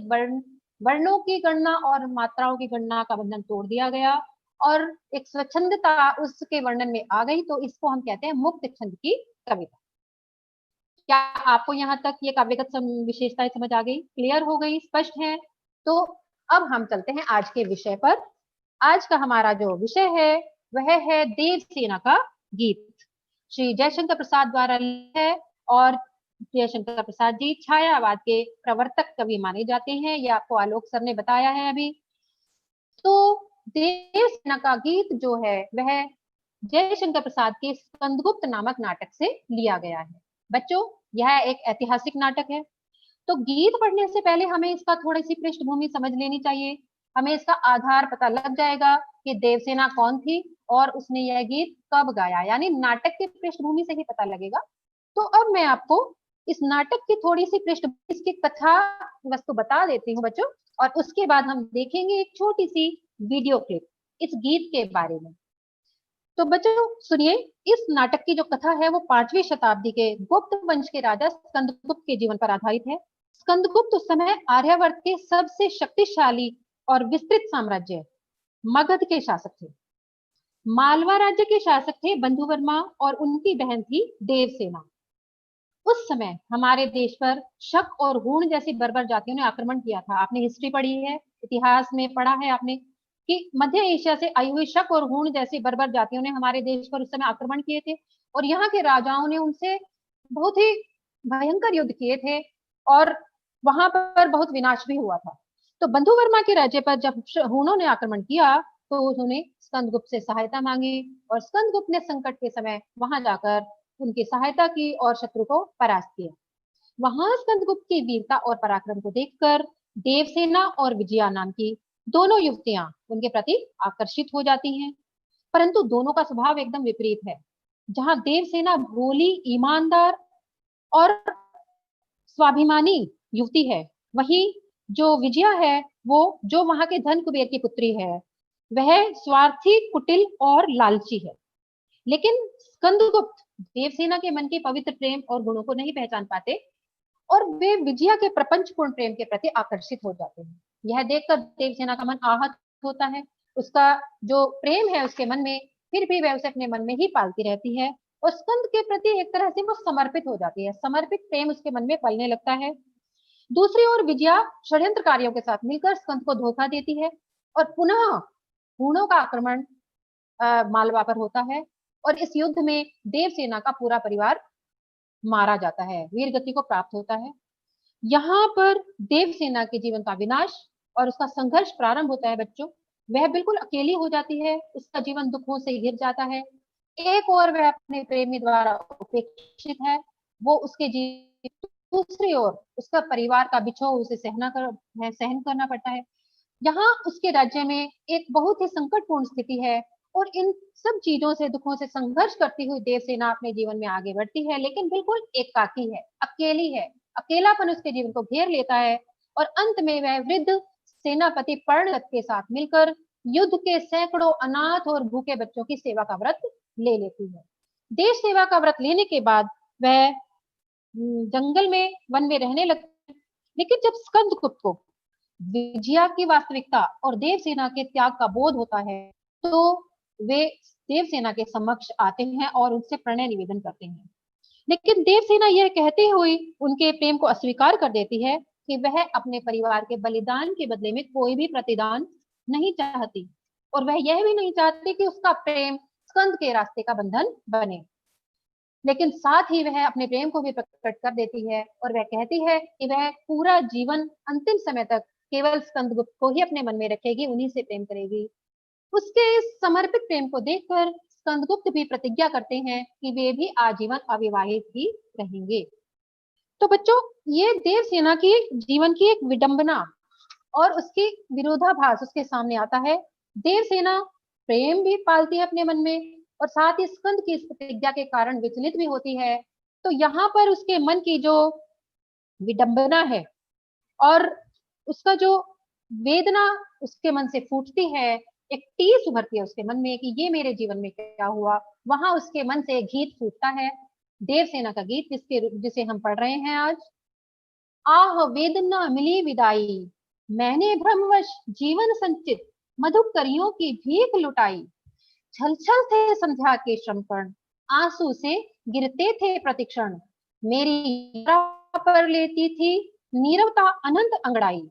Speaker 1: वर्णों की गणना और मात्राओं की गणना का बंधन तोड़ दिया गया और एक स्वच्छंदता उसके वर्णन में आ गई, तो इसको हम कहते हैं मुक्त छंद की कविता। क्या आपको यहाँ तक ये काव्यगत विशेषताएं समझ आ गई, क्लियर हो गई, स्पष्ट है? तो अब हम चलते हैं आज के विषय पर। आज का हमारा जो विषय है वह है देवसेना का गीत। श्री जयशंकर प्रसाद द्वारा है, और जयशंकर प्रसाद जी छायावाद के प्रवर्तक कवि माने जाते हैं, ये आपको आलोक सर ने बताया है अभी। तो देवसेना का गीत जो है वह जयशंकर प्रसाद के स्कंदगुप्त नामक नाटक से लिया गया है। बच्चों यह एक ऐतिहासिक नाटक है, तो गीत पढ़ने से पहले हमें इसका थोड़ी सी पृष्ठभूमि समझ लेनी चाहिए। हमें इसका आधार पता लग जाएगा कि देवसेना कौन थी और उसने यह गीत कब गाया, यानी नाटक की पृष्ठभूमि से ही पता लगेगा। तो अब मैं आपको इस नाटक की थोड़ी सी पृष्ठभूमि, इसकी कथा वस्तु बता देती हूँ बच्चों, और उसके बाद हम देखेंगे एक छोटी सी वीडियो क्लिप इस गीत के बारे में। तो बच्चों सुनिए, इस नाटक की जो कथा है वो 5वीं शताब्दी के गुप्त वंश के राजा स्कंदगुप्त के जीवन पर आधारित है। स्कंदगुप्त उस समय आर्यावर्त के सबसे शक्तिशाली और विस्तृत साम्राज्य मगध के शासक थे। मालवा राज्य के शासक थे बंधुवर्मा और उनकी बहन थी देवसेना। उस समय हमारे देश पर शक और हूण जैसी बर्बर जातियों ने आक्रमण किया था। आपने हिस्ट्री पढ़ी है, इतिहास में पढ़ा है आपने कि मध्य एशिया से आई हुई शक और हूण जैसी बर्बर जातियों ने हमारे देश पर उस समय आक्रमण किए थे, और यहाँ के राजाओं ने उनसे बहुत ही भयंकर युद्ध किए थे और वहां पर बहुत विनाश भी हुआ था। तो बंधुवर्मा के राज्य पर जब हूणों ने आक्रमण किया तो उन्होंने स्कंदगुप्त से सहायता मांगी, और स्कंदगुप्त ने संकट के समय वहां जाकर उनकी सहायता की और शत्रु को परास्त किया। वहां स्कंदगुप्त की वीरता और पराक्रम को देखकर देवसेना और विजया नाम की दोनों युवतियां उनके प्रति आकर्षित हो जाती हैं, परंतु दोनों का स्वभाव एकदम विपरीत है। जहां देवसेना भोली, ईमानदार और स्वाभिमानी युवती है, वहीं जो विजया है वो जो वहां के धन कुबेर की पुत्री है, वह स्वार्थी, कुटिल और लालची है। लेकिन स्कंदगुप्त देवसेना के मन के पवित्र प्रेम और गुणों को नहीं पहचान पाते और वे विजया के प्रपंचपूर्ण प्रेम के प्रति आकर्षित हो जाते हैं। यह देखकर देवसेना का मन आहत होता है। उसका जो प्रेम है उसके मन में, फिर भी वह उसे अपने मन में ही पालती रहती है और स्कंद के प्रति एक तरह से वो समर्पित हो जाती है। समर्पित प्रेम उसके मन में पलने लगता है। दूसरी ओर विजया षड्यंत्रकारियों के साथ मिलकर स्कंद को धोखा देती है और पुनः हूणों का आक्रमण मालवा पर होता है, और इस युद्ध में देवसेना का पूरा परिवार मारा जाता है, वीर गति को प्राप्त होता है। यहाँ पर देवसेना के जीवन का विनाश और उसका संघर्ष प्रारंभ होता है बच्चों। वह बिल्कुल अकेली हो जाती है, उसका जीवन दुखों से घिर जाता है। एक और वह अपने प्रेमी द्वारा उपेक्षित है, वो उसके जीवन, दूसरी ओर उसका परिवार का बिछोह उसे सहन करना पड़ता है। यहाँ उसके राज्य में एक बहुत ही संकटपूर्ण स्थिति है, और इन सब चीजों से, दुखों से संघर्ष करती हुई देवसेना अपने जीवन में आगे बढ़ती है, लेकिन बिल्कुल एकाकी है, अकेली है। अकेलापन उसके जीवन को घेर लेता है और अंत में वह वृद्ध सेनापति पर्णदत्त के साथ मिलकर युद्ध के सैकड़ों अनाथ और भूखे बच्चों की सेवा का व्रत ले लेती है। देश सेवा का व्रत लेने के बाद वह जंगल में, वन में रहने लगती है। लेकिन जब स्कंदगुप्त को विजया की वास्तविकता और देवसेना के त्याग का बोध होता है तो वे देवसेना के समक्ष आते हैं और उनसे प्रणय निवेदन करते हैं। लेकिन देवसेना यह कहते हुए उनके प्रेम को अस्वीकार कर देती है कि वह अपने परिवार के बलिदान के बदले में कोई भी प्रतिदान नहीं चाहती, और वह यह भी नहीं चाहती कि उसका प्रेम स्कंद के रास्ते का बंधन बने। लेकिन साथ ही वह अपने प्रेम को भी प्रकट कर देती है और वह कहती है कि वह पूरा जीवन अंतिम समय तक केवल स्कंदगुप्त को ही अपने मन में रखेगी, उन्हीं से प्रेम करेगी। उसके इस समर्पित प्रेम को देखकर स्कंदगुप्त भी प्रतिज्ञा करते हैं कि वे भी आजीवन अविवाहित ही रहेंगे। तो बच्चों, ये देवसेना की जीवन की एक विडंबना और उसकी विरोधाभास उसके सामने आता है। देवसेना प्रेम भी पालती है अपने मन में और साथ ही स्कंद की इस प्रतिज्ञा के कारण विचलित भी होती है। तो यहाँ पर उसके मन की जो विडंबना है और उसका जो वेदना उसके मन से फूटती है, एक टीस उभरती है उसके मन में कि ये मेरे जीवन में क्या हुआ, वहां उसके मन से गीत फूटता है, देवसेना का गीत जिसे हम पढ़ रहे हैं आज। आह वेदना मिली विदाई, मैंने भ्रमवश जीवन संचित मधुक करियों की भीख लुटाई। छल छल थे संध्या के श्रमकण, आंसू से गिरते थे प्रतिक्षण। मेरी पर लेती थी नीरवता अनंत अंगड़ाई।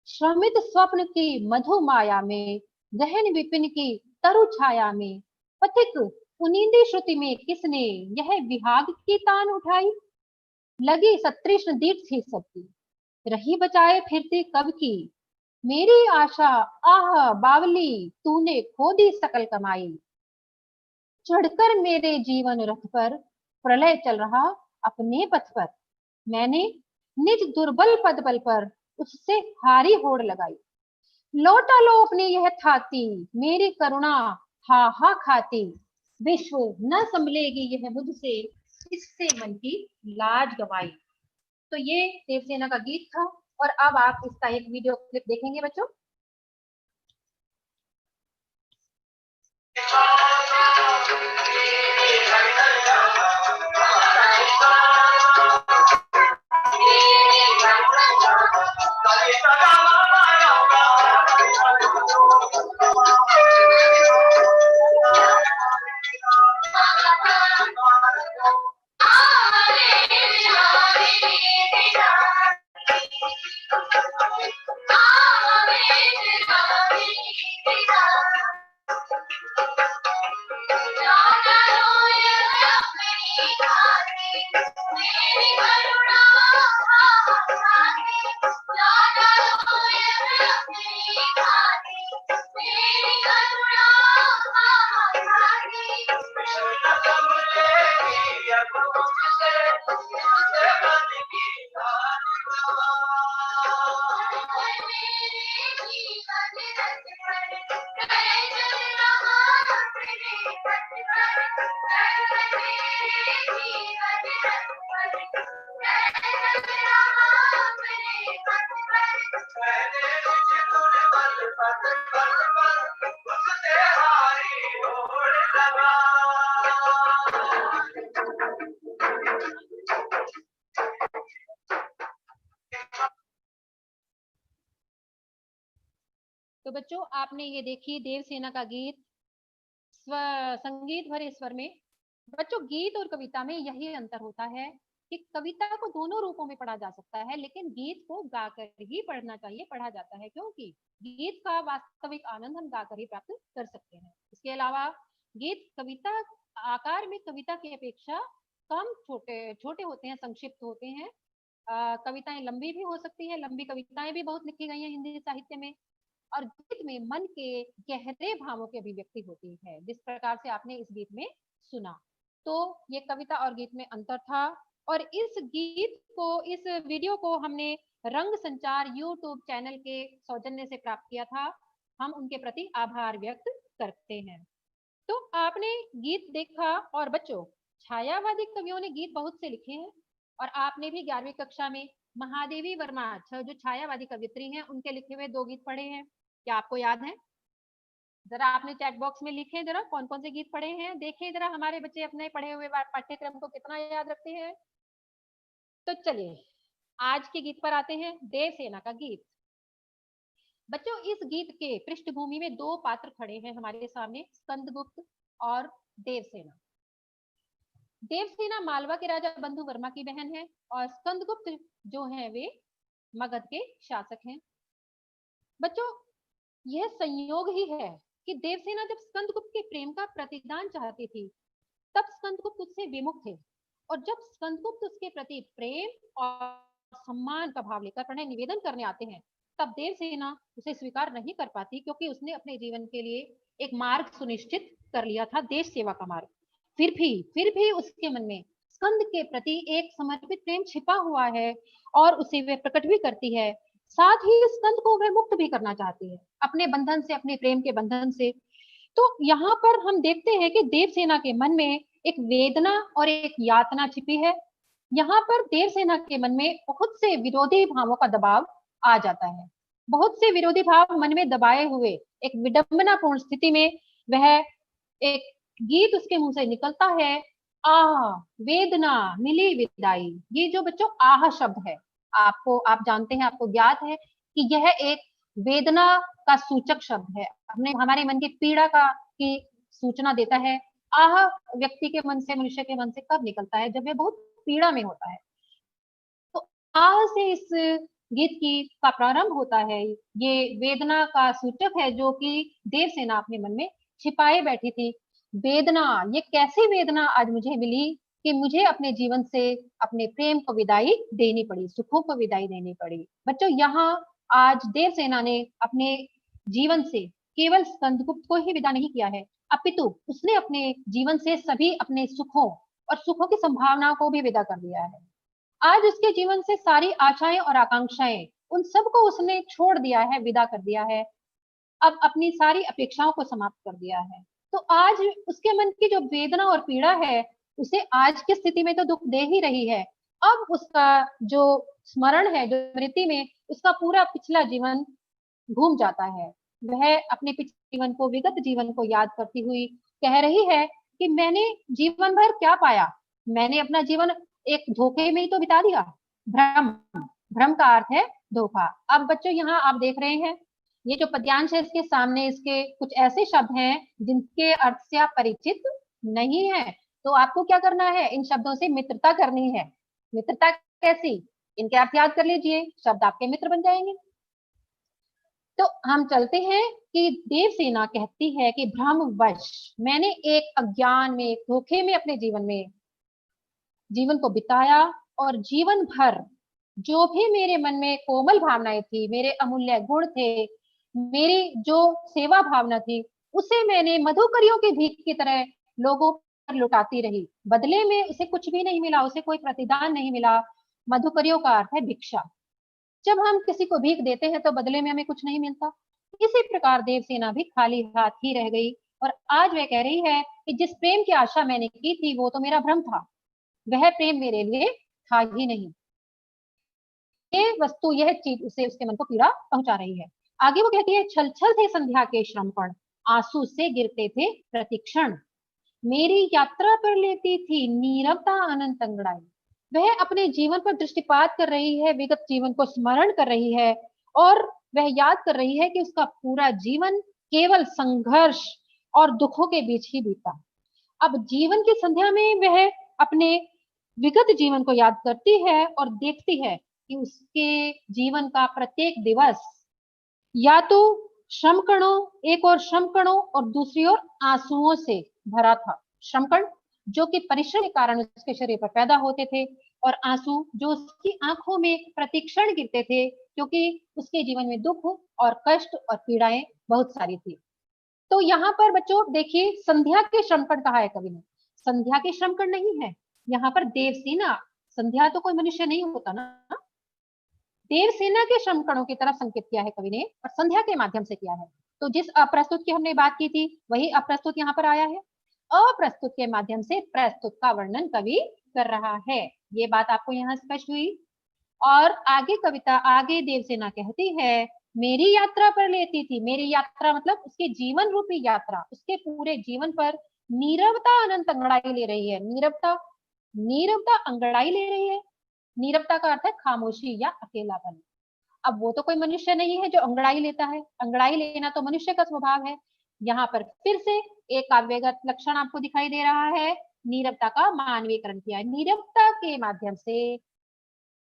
Speaker 1: श्रमित स्वप्न की मधु माया में, गहन विपिन की तरु छाया में, पथिक पुनींदी श्रुति में किसने यह विहाग की तान उठाई। लगी सतृष्ण दीप्त थी सबकी, रही बचाए फिरती कब की। मेरी आशा आह बावली, तूने खो दी सकल कमाई। चढ़कर मेरे जीवन रथ पर, प्रलय चल रहा अपने पथ पर। मैंने निज दुर्बल पद बल पर उससे हारी होड़ लगाई। लौटा लो अपनी यह थाती, मेरी करुणा हा हा खाती। विश्व न संभलेगी यह मुझसे, इससे मन की लाज गवाई। तो ये देवसेना का गीत था और अब आप इसका एक वीडियो क्लिप देखेंगे बच्चों। तो बच्चों, आपने ये देखी देवसेना का गीत संगीत भरे स्वर में। बच्चों, गीत और कविता में यही अंतर होता है कि कविता को दोनों रूपों में पढ़ा जा सकता है, लेकिन गीत को गाकर ही पढ़ना चाहिए, पढ़ा जाता है, क्योंकि गीत का वास्तविक आनंद हम गाकर ही प्राप्त कर सकते हैं। इसके अलावा गीत कविता आकार में कविता की अपेक्षा कम छोटे छोटे होते हैं, संक्षिप्त होते हैं। कविताएं लंबी भी हो सकती है, लंबी कविताएं भी बहुत लिखी गई हैं हिंदी साहित्य में। और गीत में मन के गहरे भावों की अभिव्यक्ति होती है, जिस प्रकार से आपने इस गीत में सुना। तो ये कविता और गीत में अंतर था। और इस गीत को, इस वीडियो को हमने रंग संचार यूट्यूब चैनल के सौजन्य से प्राप्त किया था। हम उनके प्रति आभार व्यक्त करते हैं। तो आपने गीत देखा। और बच्चों, छायावादी कवियों ने गीत बहुत से लिखे हैं और आपने भी 11वीं कक्षा में महादेवी वर्मा जो छायावादी कवित्री हैं, उनके लिखे हुए 2 गीत पढ़े हैं। क्या आपको याद है? जरा आपने चैट बॉक्स में लिखे, जरा कौन कौन से गीत पढ़े हैं, देखें जरा हमारे बच्चे अपने पढ़े हुए पाठ्यक्रम को कितना याद रखते हैं। तो चलिए आज के गीत पर आते हैं, देवसेना का गीत। बच्चों, इस गीत के पृष्ठभूमि में 2 पात्र खड़े हैं हमारे सामने, स्कंदगुप्त और देवसेना। देवसेना मालवा के राजा बंधु वर्मा की बहन है और स्कंदगुप्त जो है वे मगध के शासक हैं। बच्चों, यह संयोग ही है कि देवसेना जब स्कंदगुप्त के प्रेम का प्रतिदान चाहती थी तब स्कंदगुप्त उससे विमुख थे, और जब स्कंदगुप्त उसके प्रति प्रेम और सम्मान का भाव लेकर प्रणय निवेदन करने आते हैं तब देवसेना उसे स्वीकार नहीं कर पाती, क्योंकि उसने अपने जीवन के लिए एक मार्ग सुनिश्चित कर लिया था, देश सेवा का मार्ग। फिर भी उसके मन में स्कंद के प्रति एक समर्पित प्रेम छिपा हुआ है और उसे वे प्रकट भी करती है। साथ ही स्कंद को वह मुक्त भी करना चाहती है अपने बंधन से, अपने प्रेम के बंधन से। तो यहाँ पर हम देखते हैं कि देवसेना के मन में एक वेदना और एक यातना छिपी है। यहाँ पर देवसेना के मन में बहुत से विरोधी भावों का दबाव आ जाता है। बहुत से विरोधी भाव मन में दबाए हुए एक विडंबनापूर्ण स्थिति में वह एक गीत उसके मुंह से निकलता है, आह वेदना मिली विदाई। ये जो बच्चों आह शब्द है, आप जानते हैं, आपको ज्ञात है कि यह एक वेदना का सूचक शब्द है, हमारे मन की पीड़ा की सूचना देता है। आह व्यक्ति के मन से, मनुष्य के मन से कब निकलता है? जब वह बहुत पीड़ा में होता है। तो आह से इस गीत का प्रारंभ होता है। ये वेदना का सूचक है जो कि देवसेना अपने मन में छिपाए बैठी थी। वेदना, ये कैसी वेदना आज मुझे मिली कि मुझे अपने जीवन से अपने प्रेम को विदाई देनी पड़ी, सुखों को विदाई देनी पड़ी। बच्चों, यहाँ आज देवसेना ने अपने जीवन से केवल स्कंदगुप्त को ही विदा नहीं किया है, अपितु उसने अपने जीवन से सभी अपने सुखों और सुखों की संभावनाओं को भी विदा कर दिया है। आज उसके जीवन से सारी आशाएं और आकांक्षाएं, उन सबको उसने छोड़ दिया है, विदा कर दिया है। अब अपनी सारी अपेक्षाओं को समाप्त कर दिया है। तो आज उसके मन की जो वेदना और पीड़ा है, उसे आज की स्थिति में तो दुख दे ही रही है। अब उसका जो स्मरण है, जो स्मृति में उसका पूरा पिछला जीवन घूम जाता है। वह अपने पिछले जीवन को, विगत जीवन को याद करती हुई कह रही है कि मैंने जीवन भर क्या पाया? मैंने अपना जीवन एक धोखे में ही तो बिता दिया। भ्रम, भ्रम का अर्थ है धोखा। अब बच्चों, यहाँ आप देख रहे हैं ये जो पद्यांश है, इसके सामने इसके कुछ ऐसे शब्द हैं जिनके अर्थ से आप परिचित नहीं है। तो आपको क्या करना है? इन शब्दों से मित्रता करनी है। मित्रता कैसी? इनके अर्थ याद कर लीजिए, शब्द आपके मित्र बन जाएंगे। तो हम चलते हैं कि देवसेना कहती है कि भ्रमवश मैंने एक अज्ञान में, एक धोखे में अपने जीवन को बिताया, और जीवन भर जो भी मेरे मन में कोमल भावनाएं थी, मेरे अमूल्य गुण थे, मेरी जो सेवा भावना थी, उसे मैंने मधुकरियों की भीख की तरह लोगों पर लुटाती रही। बदले में उसे कुछ भी नहीं मिला, उसे कोई प्रतिदान नहीं मिला। मधुकरियों का अर्थ है भिक्षा। जब हम किसी को भीख देते हैं तो बदले में हमें कुछ नहीं मिलता। इसी प्रकार देवसेना भी खाली हाथ ही रह गई, और आज वह कह रही है कि जिस प्रेम की आशा मैंने की थी वो तो मेरा भ्रम था, वह प्रेम मेरे लिए था ही नहीं। ये वस्तु, यह चीज उसे, उसके मन को पीड़ा पहुंचा रही है। आगे वो कहती है, छल छल थे संध्या के श्रमकण, आंसू से गिरते थे प्रतिक्षण, मेरी यात्रा पर लेती थी नीरवता अनंत अंगड़ाई। वह अपने जीवन पर दृष्टिपात कर रही है, विगत जीवन को स्मरण कर रही है, और वह याद कर रही है कि उसका पूरा जीवन केवल संघर्ष और दुखों के बीच ही बीता। अब जीवन की संध्या में वह अपने विगत जीवन को याद करती है और देखती है कि उसके जीवन का प्रत्येक दिवस या तो श्रमकणों, एक और श्रमकणों और दूसरी ओर आंसुओं से भरा था। श्रमकण जो कि परिश्रम के कारण उसके शरीर पर पैदा होते थे, और आंसू जो उसकी आंखों में प्रतिक्षण गिरते थे, क्योंकि उसके जीवन में दुख और कष्ट और पीड़ाएं बहुत सारी थी। तो यहाँ पर बच्चों देखिए, संध्या के श्रमकण कहा है कवि ने। संध्या के श्रमकण नहीं है यहाँ पर देवसेना। संध्या तो कोई मनुष्य नहीं होता ना। देवसेना के श्रमकणों की तरफ संकेत किया है कवि ने, और संध्या के माध्यम से किया है। तो जिस अप्रस्तुत की हमने बात की थी, वही अप्रस्तुत यहाँ पर आया है। अप्रस्तुत के माध्यम से प्रस्तुत का वर्णन कवि कर रहा है। ये बात आपको यहाँ स्पष्ट हुई। और आगे देवसेना कहती है, मेरी यात्रा पर लेती थी। मेरी यात्रा मतलब उसके जीवन रूपी यात्रा, उसके पूरे जीवन पर नीरवता अनंत अंगड़ाई ले रही है। नीरवता अंगड़ाई ले रही है। नीरवता का अर्थ है खामोशी या अकेलापन। अब वो तो कोई मनुष्य नहीं है जो अंगड़ाई लेता है। अंगड़ाई लेना तो मनुष्य का स्वभाव है। यहाँ पर फिर से एक काव्यगत लक्षण आपको दिखाई दे रहा है नीरवता का मानवीकरण किया है। नीरवता के माध्यम से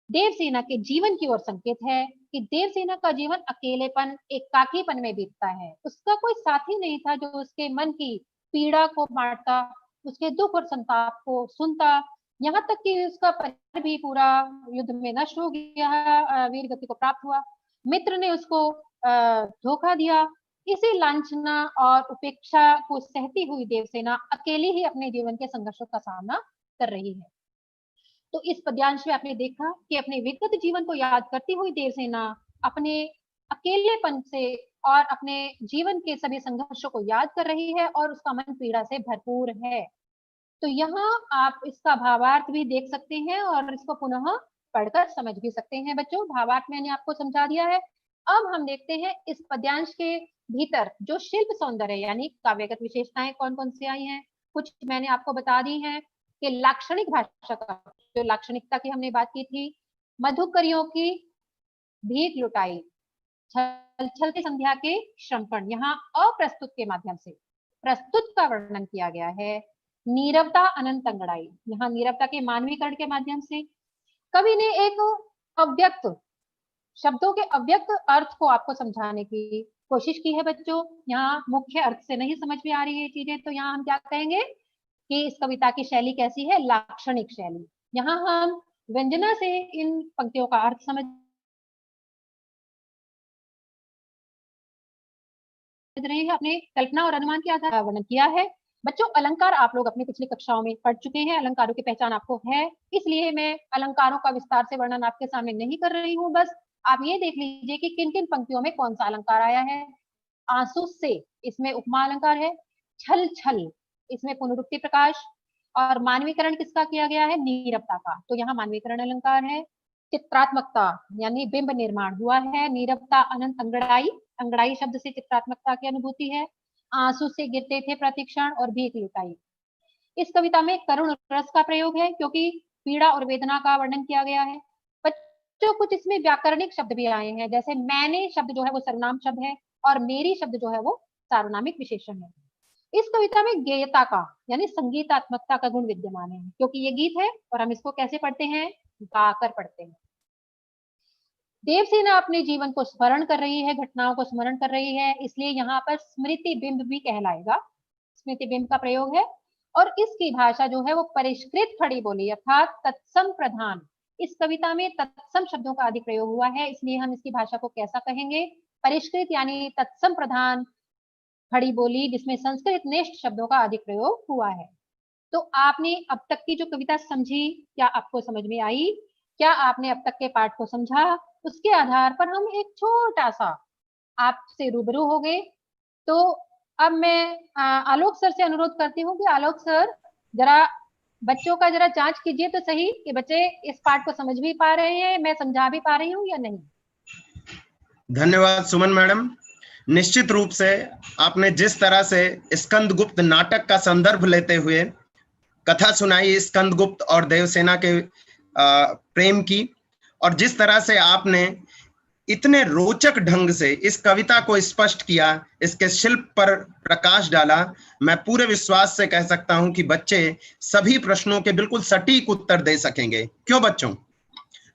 Speaker 1: देवसेना के जीवन की ओर संकेत है कि देवसेना का जीवन अकेलेपन, एकाकीपन में बीतता है। उसका कोई साथी नहीं था जो उसके मन की पीड़ा को बांटता, उसके दुख और संताप को सुनता। यहाँ तक कि उसका परिवार भी पूरा युद्ध में नष्ट हो गया, वीर गति को प्राप्त हुआ। मित्र ने उसको धोखा दिया। इसी लांछना और उपेक्षा को सहती हुई देवसेना अकेली ही अपने जीवन के संघर्षों का सामना कर रही है। तो इस पद्यांश में आपने देखा कि अपने विगत जीवन को याद करती हुई देवसेना अपने अकेलेपन से और अपने जीवन के सभी संघर्षों को याद कर रही है और उसका मन पीड़ा से भरपूर है। तो यहाँ आप इसका भावार्थ भी देख सकते हैं और इसको पुनः पढ़कर समझ भी सकते हैं। बच्चों, भावार्थ मैंने आपको समझा दिया है। अब हम देखते हैं इस पद्यांश के भीतर जो शिल्प सौंदर्य यानी काव्यगत विशेषताएं कौन कौन सी आई हैं। कुछ मैंने आपको बता दी हैं कि लाक्षणिक भाषा का, जो लाक्षणिकता की हमने बात की थी, मधुकरियों की भीख लुटाई, छलछलती संध्या के श्रमकण, यहाँ अप्रस्तुत के माध्यम से प्रस्तुत का वर्णन किया गया है। नीरवता अनंत अंगड़ाई, यहाँ नीरवता के मानवीकरण के माध्यम से कवि ने एक अव्यक्त शब्दों के अव्यक्त अर्थ को आपको समझाने की कोशिश की है। बच्चों, यहाँ मुख्य अर्थ से नहीं समझ में आ रही है चीजें, तो यहाँ हम क्या कहेंगे कि इस कविता की शैली कैसी है, लाक्षणिक शैली। यहाँ हम व्यंजना से इन पंक्तियों का अर्थ समझ रहे हैं, अपने कल्पना और अनुमान के आधार पर वर्णन किया है। बच्चों, अलंकार आप लोग अपनी पिछली कक्षाओं में पढ़ चुके हैं, अलंकारों की पहचान आपको है, इसलिए मैं अलंकारों का विस्तार से वर्णन आपके सामने नहीं कर रही हूँ। बस आप ये देख लीजिए कि किन किन पंक्तियों में कौन सा अलंकार आया है। आंसू से, इसमें उपमा अलंकार है। छल छल, इसमें पुनरुक्ति प्रकाश। और मानवीकरण किसका किया गया है, नीरवता का, तो यहाँ मानवीकरण अलंकार है। चित्रात्मकता यानी बिंब निर्माण हुआ है। नीरवता अनंत अंगड़ाई, अंगड़ाई शब्द से चित्रात्मकता की अनुभूति है। आंसू से गिरते थे प्रतिक्षण और भीख लुटाई। इस कविता में करुण रस का प्रयोग है क्योंकि पीड़ा और वेदना का वर्णन किया गया है। बच्चों, कुछ इसमें व्याकरणिक शब्द भी आए हैं, जैसे मैंने शब्द जो है वो सर्वनाम शब्द है और मेरी शब्द जो है वो सार्वनामिक विशेषण है। इस कविता में गेयता का यानी संगीतात्मकता का गुण विद्यमान है क्योंकि ये गीत है और हम इसको कैसे पढ़ते हैं, गाकर पढ़ते हैं। देवसेना अपने जीवन को स्मरण कर रही है, घटनाओं को स्मरण कर रही है, इसलिए यहाँ पर स्मृति बिंब भी कहलाएगा। स्मृति बिंब का प्रयोग है और इसकी भाषा जो है वो परिष्कृत खड़ी बोली अर्थात तत्सम प्रधान। इस कविता में तत्सम शब्दों का अधिक प्रयोग हुआ है, इसलिए हम इसकी भाषा को कैसा कहेंगे, परिष्कृत यानी तत्सम प्रधान खड़ी बोली जिसमें संस्कृत निष्ठ शब्दों का अधिक प्रयोग हुआ है। तो आपने अब तक की जो कविता समझी, क्या आपको समझ में आई? क्या आपने अब तक के पाठ को समझा? उसके आधार पर हम एक छोटा सा आपसे रूबरू हो गए। तो अब मैं आलोक सर से अनुरोध करती हूँ कि आलोक सर जरा बच्चों का जरा जांच कीजिए तो सही कि बच्चे इस पाठ को समझ भी पा रहे हैं, मैं समझा भी पा रही हूँ या नहीं।
Speaker 3: धन्यवाद सुमन मैडम। निश्चित रूप से आपने जिस तरह से स्कंदगुप्त नाटक का संदर्भ लेते हुए कथा सुनाई स्कंदगुप्त और देवसेना के प्रेम की, और जिस तरह से आपने इतने रोचक ढंग से इस कविता को स्पष्ट किया, इसके शिल्प पर प्रकाश डाला, मैं पूरे विश्वास से कह सकता हूं कि बच्चे सभी प्रश्नों के बिल्कुल सटीक उत्तर दे सकेंगे। क्यों बच्चों?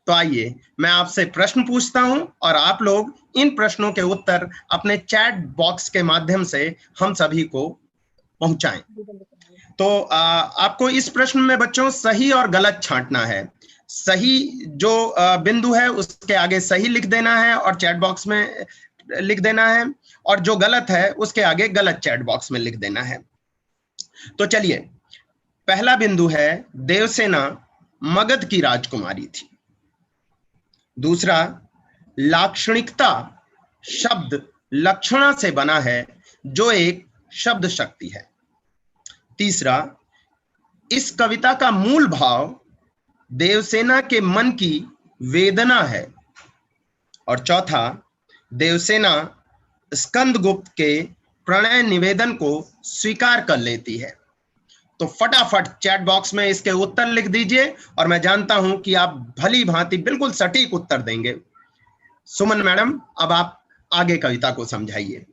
Speaker 3: तो आइए मैं आपसे प्रश्न पूछता हूं और आप लोग इन प्रश्नों के उत्तर अपने चैट बॉक्स के माध्यम से हम सभी को पहुंचाएं। तो आपको इस प्रश्न में बच्चों सही और गलत छांटना है। सही जो बिंदु है उसके आगे सही लिख देना है और चैट बॉक्स में लिख देना है, और जो गलत है उसके आगे गलत चैट बॉक्स में लिख देना है। तो चलिए, पहला बिंदु है देवसेना मगध की राजकुमारी थी। दूसरा, लाक्षणिकता शब्द लक्षणा से बना है जो एक शब्द शक्ति है। तीसरा, इस कविता का मूल भाव देवसेना के मन की वेदना है। और चौथा, देवसेना स्कंदगुप्त के प्रणय निवेदन को स्वीकार कर लेती है। तो फटाफट चैट बॉक्स में इसके उत्तर लिख दीजिए और मैं जानता हूं कि आप भली भांति बिल्कुल सटीक उत्तर देंगे। सुमन मैडम, अब आप आगे कविता को समझाइए।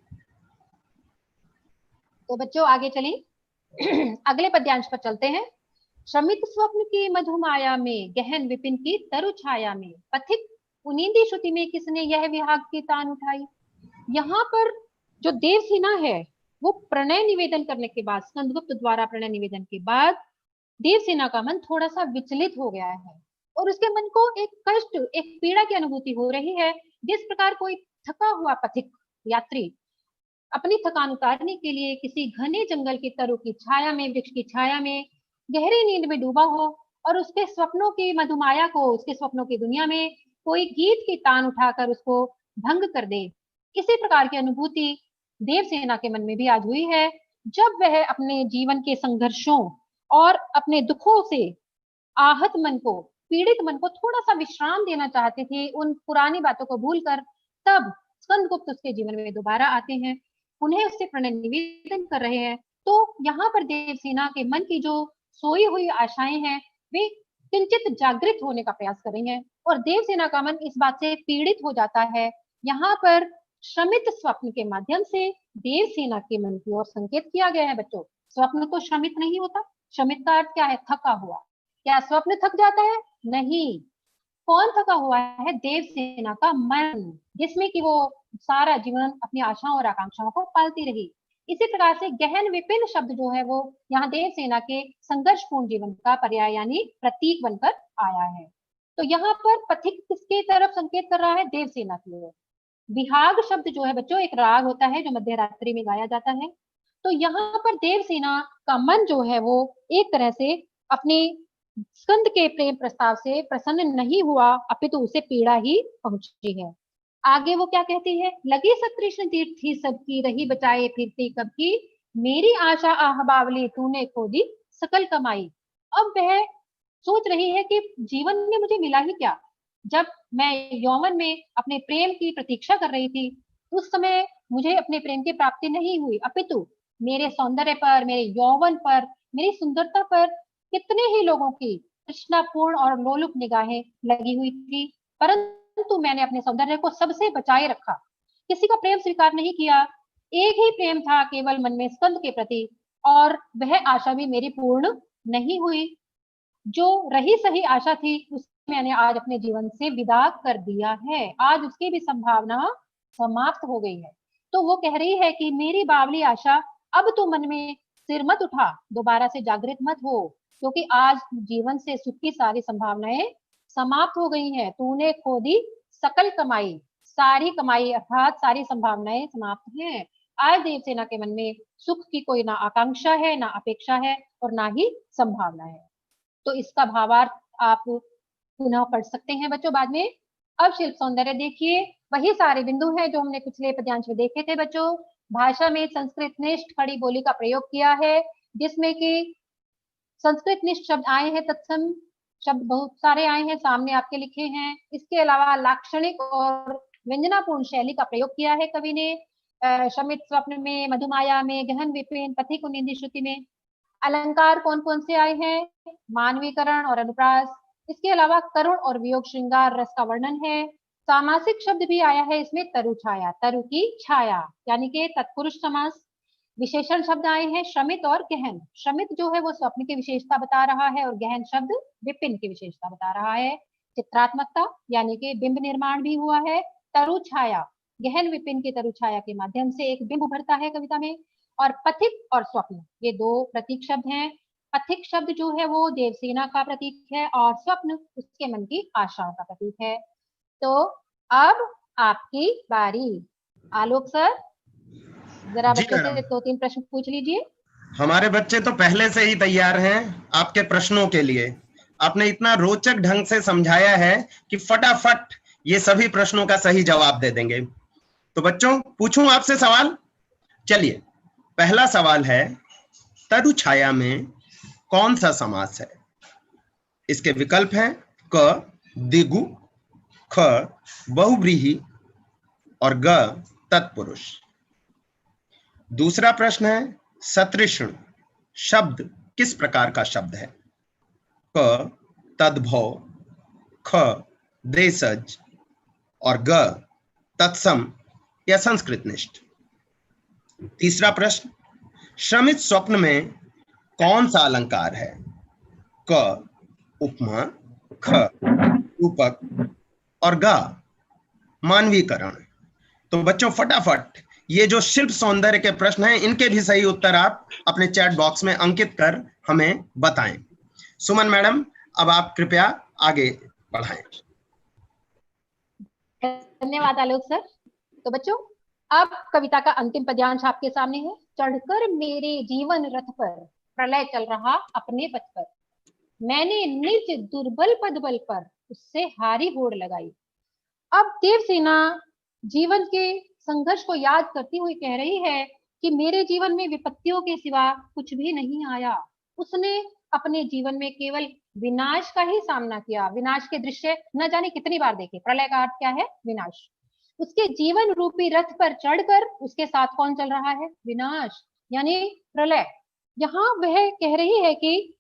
Speaker 1: तो बच्चों आगे चलिए, अगले पद्यांश पर चलते हैं। शमित स्वप्न की मधुमाया में, गहन विपिन की तरु छाया में, पथिक उनिंदी श्रुति में किसने यह विहाग की तान उठाई। यहाँ पर जो देवसेना है वो प्रणय निवेदन करने के बाद, स्कंदगुप्त द्वारा प्रणय निवेदन के बाद देवसेना का मन थोड़ा सा विचलित हो गया है और उसके मन को एक कष्ट, एक पीड़ा की अनुभूति हो रही है। जिस प्रकार कोई थका हुआ पथिक यात्री अपनी थकान उतारने के लिए किसी घने जंगल की तरु की छाया में, वृक्ष की छाया में गहरी नींद में डूबा हो और उसके स्वप्नों की मधुमाया को, उसके स्वप्नों की दुनिया में कोई गीत की तान उठाकर उसको भंग कर दे, इसी प्रकार की अनुभूति देवसेना के मन में भी आज हुई है। जब वह अपने जीवन के संघर्षों और अपने दुखों से आहत मन को, पीड़ित मन को थोड़ा सा विश्राम देना चाहते थे, उन पुरानी बातों को भूलकर, तब स्कंदगुप्त उसके जीवन में दोबारा आते हैं, उन्हें उससे प्रणय निवेदन कर रहे हैं। तो यहाँ पर देवसेना के मन की जो सोई हुई आशाएं हैं वे किंचित जागृत होने का प्रयास कर रही हैं और देवसेना का मन इस बात से पीड़ित हो जाता है। यहाँ पर श्रमित स्वप्न के माध्यम से देवसेना के मन की ओर संकेत किया गया है। बच्चों, स्वप्न तो श्रमित नहीं होता। श्रमित का अर्थ क्या है? थका हुआ। क्या स्वप्न थक जाता है? नहीं। कौन थका हुआ है? देवसेना का मन, जिसमें कि वो सारा जीवन अपनी आशाओं और आकांक्षाओं को पालती रही। इसी प्रकार से गहन विपिन शब्द जो है वो यहाँ देवसेना के संघर्षपूर्ण जीवन का पर्याय यानी प्रतीक बनकर आया है। तो यहाँ पर पथिक किसके तरफ संकेत कर रहा है? देवसेना की ओर। विहाग शब्द जो है बच्चों एक राग होता है जो मध्य रात्रि में गाया जाता है। तो यहाँ पर देवसेना का मन जो है वो एक तरह से अपने स्कंद के प्रेम प्रस्ताव से प्रसन्न नहीं हुआ, अपितु उसे पीड़ा ही पहुंची है। आगे वो क्या कहती है? लगी सतृष्ण तीर्थी सबकी, रही बचाए फिरती कब की, मेरी आशा आह बावली तूने खो दी सकल कमाई। अब वह सोच रही है कि जीवन में मुझे मिला ही क्या। जब मैं यौवन में अपने प्रेम की प्रतीक्षा कर रही थी उस समय मुझे अपने प्रेम की प्राप्ति नहीं हुई, अपितु मेरे सौंदर्य पर, मेरे यौवन पर, मेरी सुंदरता पर कितने ही लोगों की तृष्णापूर्ण और लोलुप निगाहें लगी हुई थी, परंतु मैंने अपने सौंदर्य को सबसे बचाए रखा, किसी का प्रेम स्वीकार नहीं किया। एक ही प्रेम था केवल मन में स्कंद के प्रति और वह आशा भी मेरी पूर्ण नहीं हुई। जो रही सही आशा थी उसे मैंने आज अपने जीवन से विदा कर दिया है, आज उसकी भी संभावना समाप्त हो गई है। तो वो कह रही है कि मेरी बावली आशा, अब तो मन में सिर मत उठा, दोबारा से जागृत मत हो, क्योंकि आज जीवन से सुख की सारी संभावनाएं समाप्त हो गई हैं। तूने खो दी सकल कमाई, सारी कमाई अर्थात सारी संभावनाएं समाप्त हैं। आज देवसेना के मन में सुख की कोई ना आकांक्षा है, ना अपेक्षा है और ना ही संभावना है। तो इसका भावार्थ आप पुनः पढ़ सकते हैं बच्चों बाद में। अब शिल्प सौंदर्य देखिए, वही सारे बिंदु हैं जो हमने पिछले पद्यांश में देखे थे बच्चों। भाषा में संस्कृत निष्ठ खड़ी बोली का प्रयोग किया है, जिसमें कि संस्कृत निष्ठ शब्द आए हैं, तत्सम शब्द बहुत सारे आए हैं, सामने आपके लिखे हैं। इसके अलावा लाक्षणिक और व्यंजनापूर्ण शैली का प्रयोग किया है कवि ने। शमित स्वप्न में, मधुमाया में, गहन विपिन, पथिक उनिंदी श्रुति में। अलंकार कौन कौन से आए हैं? मानवीकरण और अनुप्रास। इसके अलावा करुण और वियोग श्रृंगार रस का वर्णन है। सामासिक शब्द भी आया है इसमें, तरु छाया, तरु की छाया यानी कि तत्पुरुष समास। विशेषण शब्द आए हैं श्रमित और गहन। श्रमित जो है वो स्वप्न की विशेषता बता रहा है और गहन शब्द विपिन की विशेषता बता रहा है। चित्रात्मकता यानी कि बिंब निर्माण भी हुआ है। तरु छाया, गहन विपिन की तरु छाया के माध्यम से एक बिंब उभरता है कविता में। और पथिक और स्वप्न ये दो प्रतीक शब्द हैं। पथिक शब्द जो है वो देवसेना का प्रतीक है और स्वप्न उसके मन की आशाओं का प्रतीक है। तो अब आपकी बारी। आलोक सर, जरा बच्चों से 2-3 प्रश्न पूछ लीजिए।
Speaker 3: हमारे बच्चे तो पहले से ही तैयार हैं आपके प्रश्नों के लिए। आपने इतना रोचक ढंग से समझाया है कि फटाफट ये सभी प्रश्नों का सही जवाब दे देंगे। तो बच्चों, पूछूं आपसे सवाल? चलिए, पहला सवाल है, तरु छाया में कौन सा समास है? इसके विकल्प हैं क दिगु, ख बहुव्रीहि और ग तत्पुरुष। दूसरा प्रश्न है, सतृष्ण शब्द किस प्रकार का शब्द है? क तद्भव, ख देशज और ग तत्सम या संस्कृत निष्ठ। तीसरा प्रश्न, श्रमित स्वप्न में कौन सा अलंकार है? क उपमा, ख रूपक और ग मानवीकरण। तो बच्चों फटाफट ये जो शिल्प सौंदर्य के प्रश्न हैं इनके भी सही उत्तर आप अपने चैट बॉक्स में अंकित कर हमें बताएं। सुमन मैडम, अब आप कृपया आगे बढ़ाएं।
Speaker 1: धन्यवाद आलोक सर। तो बच्चों, अब कविता का अंतिम पद्यांश आपके सामने है। चढ़कर मेरे जीवन रथ पर, प्रलय चल रहा अपने पथ पर, मैंने निज दुर्बल पदबल पर उससे हारी होड़ लगाई। अब देवसेना जीवन के संघर्ष को याद करती हुई कह रही है कि मेरे जीवन में विपत्तियों के सिवा कुछ भी नहीं आया। उसने अपने जीवन में केवल विनाश का ही सामना किया। विनाश के दृश्य न जाने कितनी बार देखे। प्रलय का अर्थ क्या है? विनाश। उसके जीवन रूपी रथ पर चढ़कर उसके साथ कौन चल रहा है? विनाश, यानी प्रलय। यहाँ वह कह रही है कि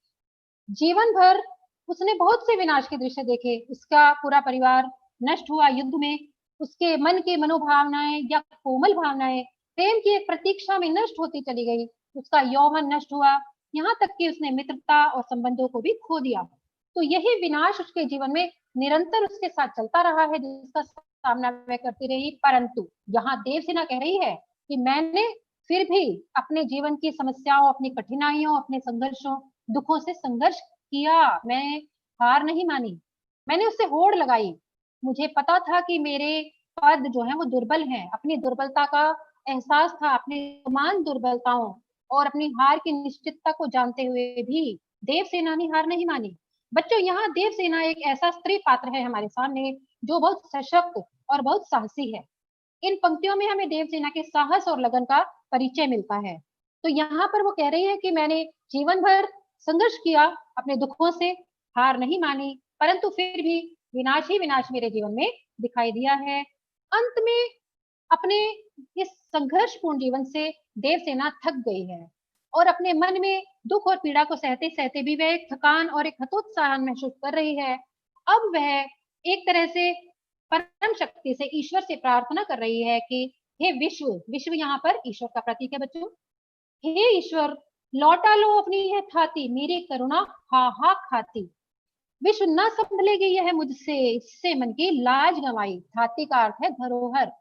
Speaker 1: जीवन भर उसने बहुत से विनाश के दृश्य देखे। उसका पूरा परिवार नष्ट हुआ युद्ध में। उसके मन के मनोभावनाएं या कोमल भावनाएं प्रेम की एक प्रतीक्षा में नष्ट होती चली गई। उसका यौवन नष्ट हुआ, यहाँ तक कि उसने मित्रता और संबंधों को भी खो दिया। तो यही विनाश उसके जीवन में निरंतर उसके साथ चलता रहा है, जिसका सामना वह करती रही। परंतु यहाँ देवसेना कह रही है कि मैंने फिर भी अपने जीवन की समस्याओं, अपनी कठिनाइयों, अपने संघर्षों, दुखों से संघर्ष किया। मैं हार नहीं मानी, मैंने उससे होड़ लगाई। मुझे पता था कि मेरे पद जो है वो दुर्बल हैं। अपनी दुर्बलता का एहसास था, अपनी समान दुर्बलताओं और अपनी हार की निश्चितता को जानते हुए भी देवसेना ने हार नहीं मानी। बच्चों, यहाँ देवसेना एक ऐसा स्त्री पात्र है हमारे सामने जो बहुत सशक्त और बहुत साहसी है। इन पंक्तियों में हमें देवसेना के साहस और लगन का परिचय मिलता है। तो यहाँ पर वो कह रही है कि मैंने जीवन भर संघर्ष किया, अपने दुखों से हार नहीं मानी, परंतु फिर भी विनाश ही विनाश मेरे जीवन में दिखाई दिया है। अंत में अपने इस संघर्षपूर्ण जीवन से देवसेना थक गई है और अपने मन में दुख और पीड़ा को सहते सहते भी वह एक थकान और एक हतोत्साह महसूस कर रही है। अब वह एक तरह से परम शक्ति से, ईश्वर से प्रार्थना कर रही है कि हे विश्व, विश्व यहाँ पर ईश्वर का प्रतीक है बच्चों, हे ईश्वर लौटा लो अपनी यह थाती, मेरी करुणा हा हा खाती। विश्व न संभलेगी यह मुझसे, इससे मन की लाज गंवाई। थाती का अर्थ है धरोहर।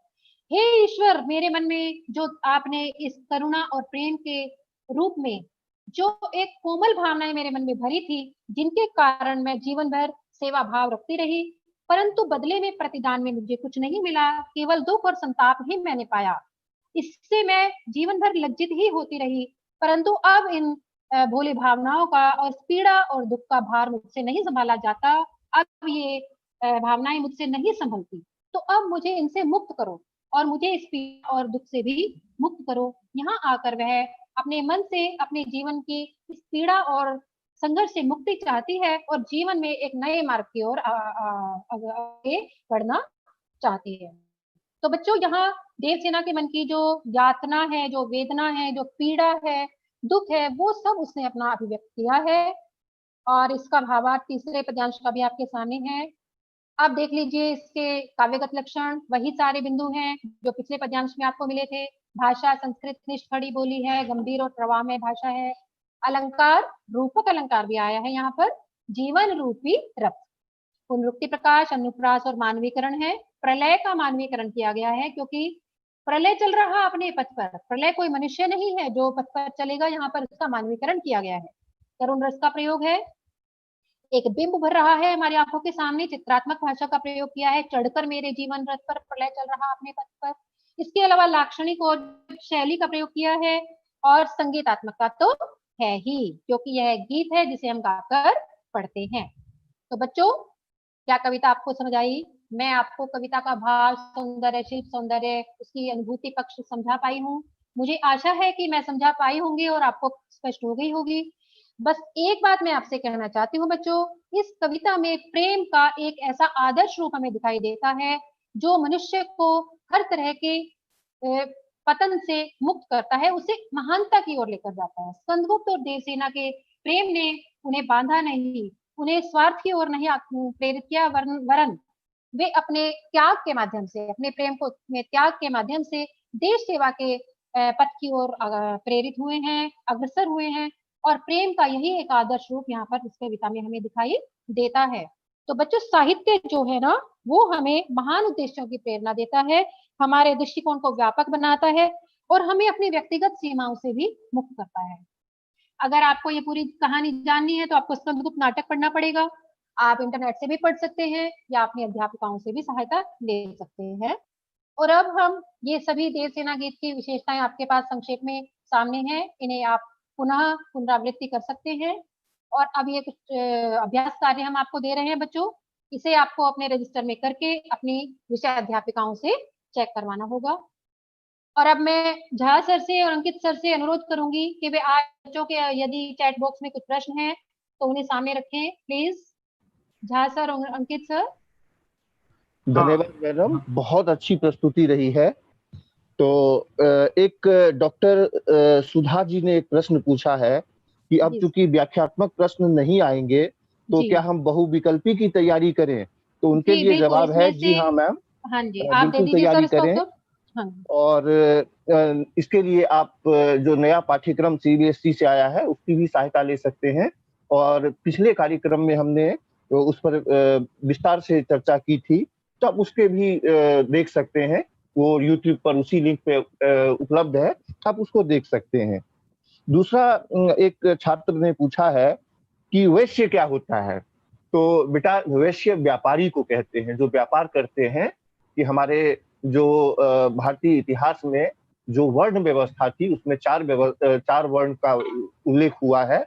Speaker 1: हे ईश्वर, मेरे मन में जो आपने इस करुणा और प्रेम के रूप में जो एक कोमल भावनाएं मेरे मन में भरी थी, जिनके कारण मैं जीवन भर सेवा भाव रखती रही, परंतु बदले में प्रतिदान में मुझे कुछ नहीं मिला, केवल दुख और संताप ही मैंने पाया। इससे मैं जीवन भर लज्जित ही होती रही। परंतु अब इन भोली भावनाओं का और पीड़ा और दुख का भार मुझसे नहीं संभाला जाता। अब ये भावनाएं मुझसे नहीं संभलती, तो अब मुझे इनसे मुक्त करो और मुझे इस पीड़ा और दुख से भी मुक्त करो। यहाँ आकर वह अपने मन से अपने जीवन की इस पीड़ा और संघर्ष से मुक्ति चाहती है और जीवन में एक नए मार्ग की ओर आगे बढ़ना चाहती है। तो बच्चों, यहाँ देवसेना के मन की जो यातना है, जो वेदना है, जो पीड़ा है, दुख है, वो सब उसने अपना अभिव्यक्त किया है। और इसका भावार्थ तीसरे पद्यांश का भी आपके सामने है। आप देख लीजिए इसके काव्यगत लक्षण, वही सारे बिंदु हैं जो पिछले पद्यांश में आपको मिले थे। भाषा संस्कृत निष्ठ खड़ी बोली है, गंभीर और प्रवाहमय भाषा है। अलंकार, रूपक अलंकार भी आया है यहाँ पर। जीवन रूपी रथ, पुनरुक्ति प्रकाश, अनुप्रास और मानवीकरण है। प्रलय का मानवीकरण किया गया है क्योंकि प्रलय चल रहा अपने पथ पर। प्रलय कोई मनुष्य नहीं है जो पथ पर चलेगा, यहाँ पर उसका मानवीकरण किया गया है। तरुण रस का प्रयोग है। एक बिंब भर रहा है हमारी आंखों के सामने, चित्रात्मक भाषा का प्रयोग किया है। चढ़कर मेरे जीवन रथ पर, प्रलय चल रहा अपने पथ पर। इसके अलावा लाक्षणिक और शैली का प्रयोग किया है और संगीतात्मक का तो है ही, क्योंकि यह गीत है जिसे हम गाकर पढ़ते हैं। तो बच्चों, क्या कविता आपको समझ आई? मैं आपको कविता का भाव, सौंदर्य, शिल्प सौंदर्य, उसकी अनुभूति पक्ष समझा पाई हूँ। मुझे आशा है कि मैं समझा पाई होंगी और आपको स्पष्ट हो गई होगी। बस एक बात मैं आपसे कहना चाहती हूँ बच्चों, इस कविता में प्रेम का एक ऐसा आदर्श रूप हमें दिखाई देता है जो मनुष्य को हर तरह के पतन से मुक्त करता है, उसे महानता की ओर लेकर जाता है। स्कंदगुप्त और देवसेना के प्रेम ने उन्हें बांधा नहीं, उन्हें स्वार्थ की ओर नहीं प्रेरित किया, वरन वे अपने त्याग के माध्यम से, अपने प्रेम को त्याग के माध्यम से देश सेवा के पथ की ओर प्रेरित हुए हैं, अग्रसर हुए हैं। और प्रेम का यही एक आदर्श रूप यहाँ पर इस कविता में हमें दिखाई देता है। तो बच्चों, साहित्य जो है ना, वो हमें महान उद्देश्यों की प्रेरणा देता है, हमारे दृष्टिकोण को व्यापक बनाता है और हमें अपनी व्यक्तिगत सीमाओं से भी मुक्त करता है। अगर आपको ये पूरी कहानी जाननी है तो आपको स्कंदगुप्त नाटक पढ़ना पड़ेगा। आप इंटरनेट से भी पढ़ सकते हैं या अपनी अध्यापिकाओं से भी सहायता ले सकते हैं। और अब हम ये सभी देव सेना गीत की विशेषताएं आपके पास संक्षेप में सामने हैं, इन्हें आप पुनः पुनरावृत्ति कर सकते हैं। और अब ये कुछ अभ्यास कार्य हम आपको दे रहे हैं बच्चों, इसे आपको अपने रजिस्टर में करके अपनी विषय अध्यापिकाओं से चेक करवाना होगा। और अब मैं झा सर से और अंकित सर से अनुरोध करूंगी कि वे आज बच्चों के यदि चैट बॉक्स में कुछ प्रश्न हैं तो उन्हें सामने रखें प्लीज। झा सर और अंकित सर।
Speaker 4: धन्यवाद मैडम, बहुत अच्छी प्रस्तुति रही है। तो एक डॉक्टर सुधा जी ने एक प्रश्न पूछा है कि अब चूंकि व्याख्यात्मक प्रश्न नहीं आएंगे तो क्या हम बहुविकल्पी की तैयारी करें? तो उनके लिए जवाब है जी हाँ मैम,
Speaker 1: हाँ जी, आप दे
Speaker 4: बिल्कुल
Speaker 1: दीजिए
Speaker 4: तैयारी
Speaker 1: सर
Speaker 4: करें।
Speaker 1: हाँ।
Speaker 4: और इसके लिए आप जो नया पाठ्यक्रम सीबीएसई से आया है उसकी भी सहायता ले सकते हैं। और पिछले कार्यक्रम में हमने उस पर विस्तार से चर्चा की थी, तो आप उसके भी देख सकते हैं, वो यूट्यूब पर उसी लिंक पे उपलब्ध है, आप उसको देख सकते हैं। दूसरा, एक छात्र ने पूछा है कि वैश्य क्या होता है? तो बेटा, वैश्य व्यापारी को कहते हैं, जो व्यापार करते हैं। कि हमारे जो भारतीय इतिहास में जो वर्ण व्यवस्था थी उसमें चार वर्ण का उल्लेख हुआ है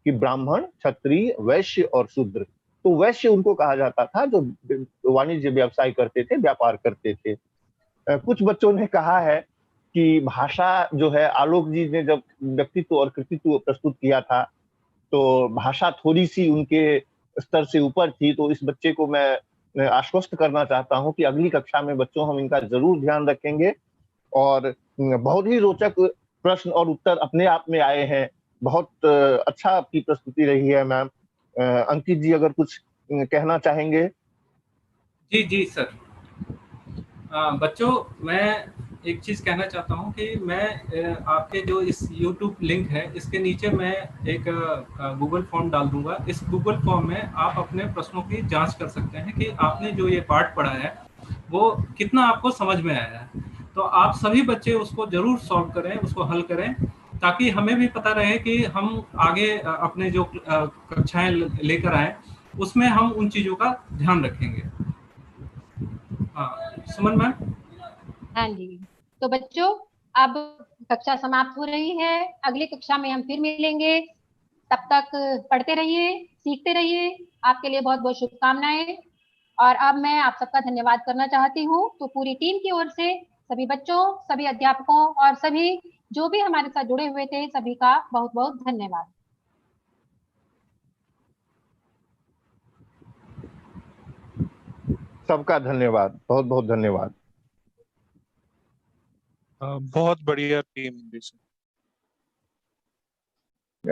Speaker 4: कि ब्राह्मण, क्षत्रिय, वैश्य और शूद्र। तो वैश्य उनको कहा जाता था जो वाणिज्य व्यवसाय करते थे, व्यापार करते थे। कुछ बच्चों ने कहा है कि भाषा जो है, आलोक जी ने जब व्यक्तित्व और कृतित्व प्रस्तुत किया था तो भाषा थोड़ी सी उनके स्तर से ऊपर थी। तो इस बच्चे को मैं आश्वस्त करना चाहता हूं कि अगली कक्षा में बच्चों हम इनका जरूर ध्यान रखेंगे। और बहुत ही रोचक प्रश्न और उत्तर अपने आप में आए हैं। बहुत अच्छा आपकी प्रस्तुति रही है मैम। अंकित जी अगर कुछ कहना चाहेंगे?
Speaker 2: जी जी सर। बच्चों, मैं एक चीज़ कहना चाहता हूँ कि मैं आपके जो इस YouTube लिंक है इसके नीचे मैं एक गूगल फॉर्म डाल दूंगा। इस गूगल फॉर्म में आप अपने प्रश्नों की जांच कर सकते हैं कि आपने जो ये पाठ पढ़ा है वो कितना आपको समझ में आया है। तो आप सभी बच्चे उसको जरूर सॉल्व करें, उसको हल करें, ताकि हमें भी पता रहे कि हम आगे अपने जो कक्षाएं लेकर आए उसमें हम उन चीज़ों का ध्यान रखेंगे। सुमन मैम।
Speaker 1: हाँ जी, तो बच्चों अब कक्षा समाप्त हो रही है, अगली कक्षा में हम फिर मिलेंगे। तब तक पढ़ते रहिए, सीखते रहिए। आपके लिए बहुत बहुत शुभकामनाएं। और अब मैं आप सबका धन्यवाद करना चाहती हूँ। तो पूरी टीम की ओर से सभी बच्चों, सभी अध्यापकों और सभी जो भी हमारे साथ जुड़े हुए थे, सभी का बहुत बहुत धन्यवाद।
Speaker 4: सबका धन्यवाद, बहुत बहुत धन्यवाद।
Speaker 5: बहुत बढ़िया टीम।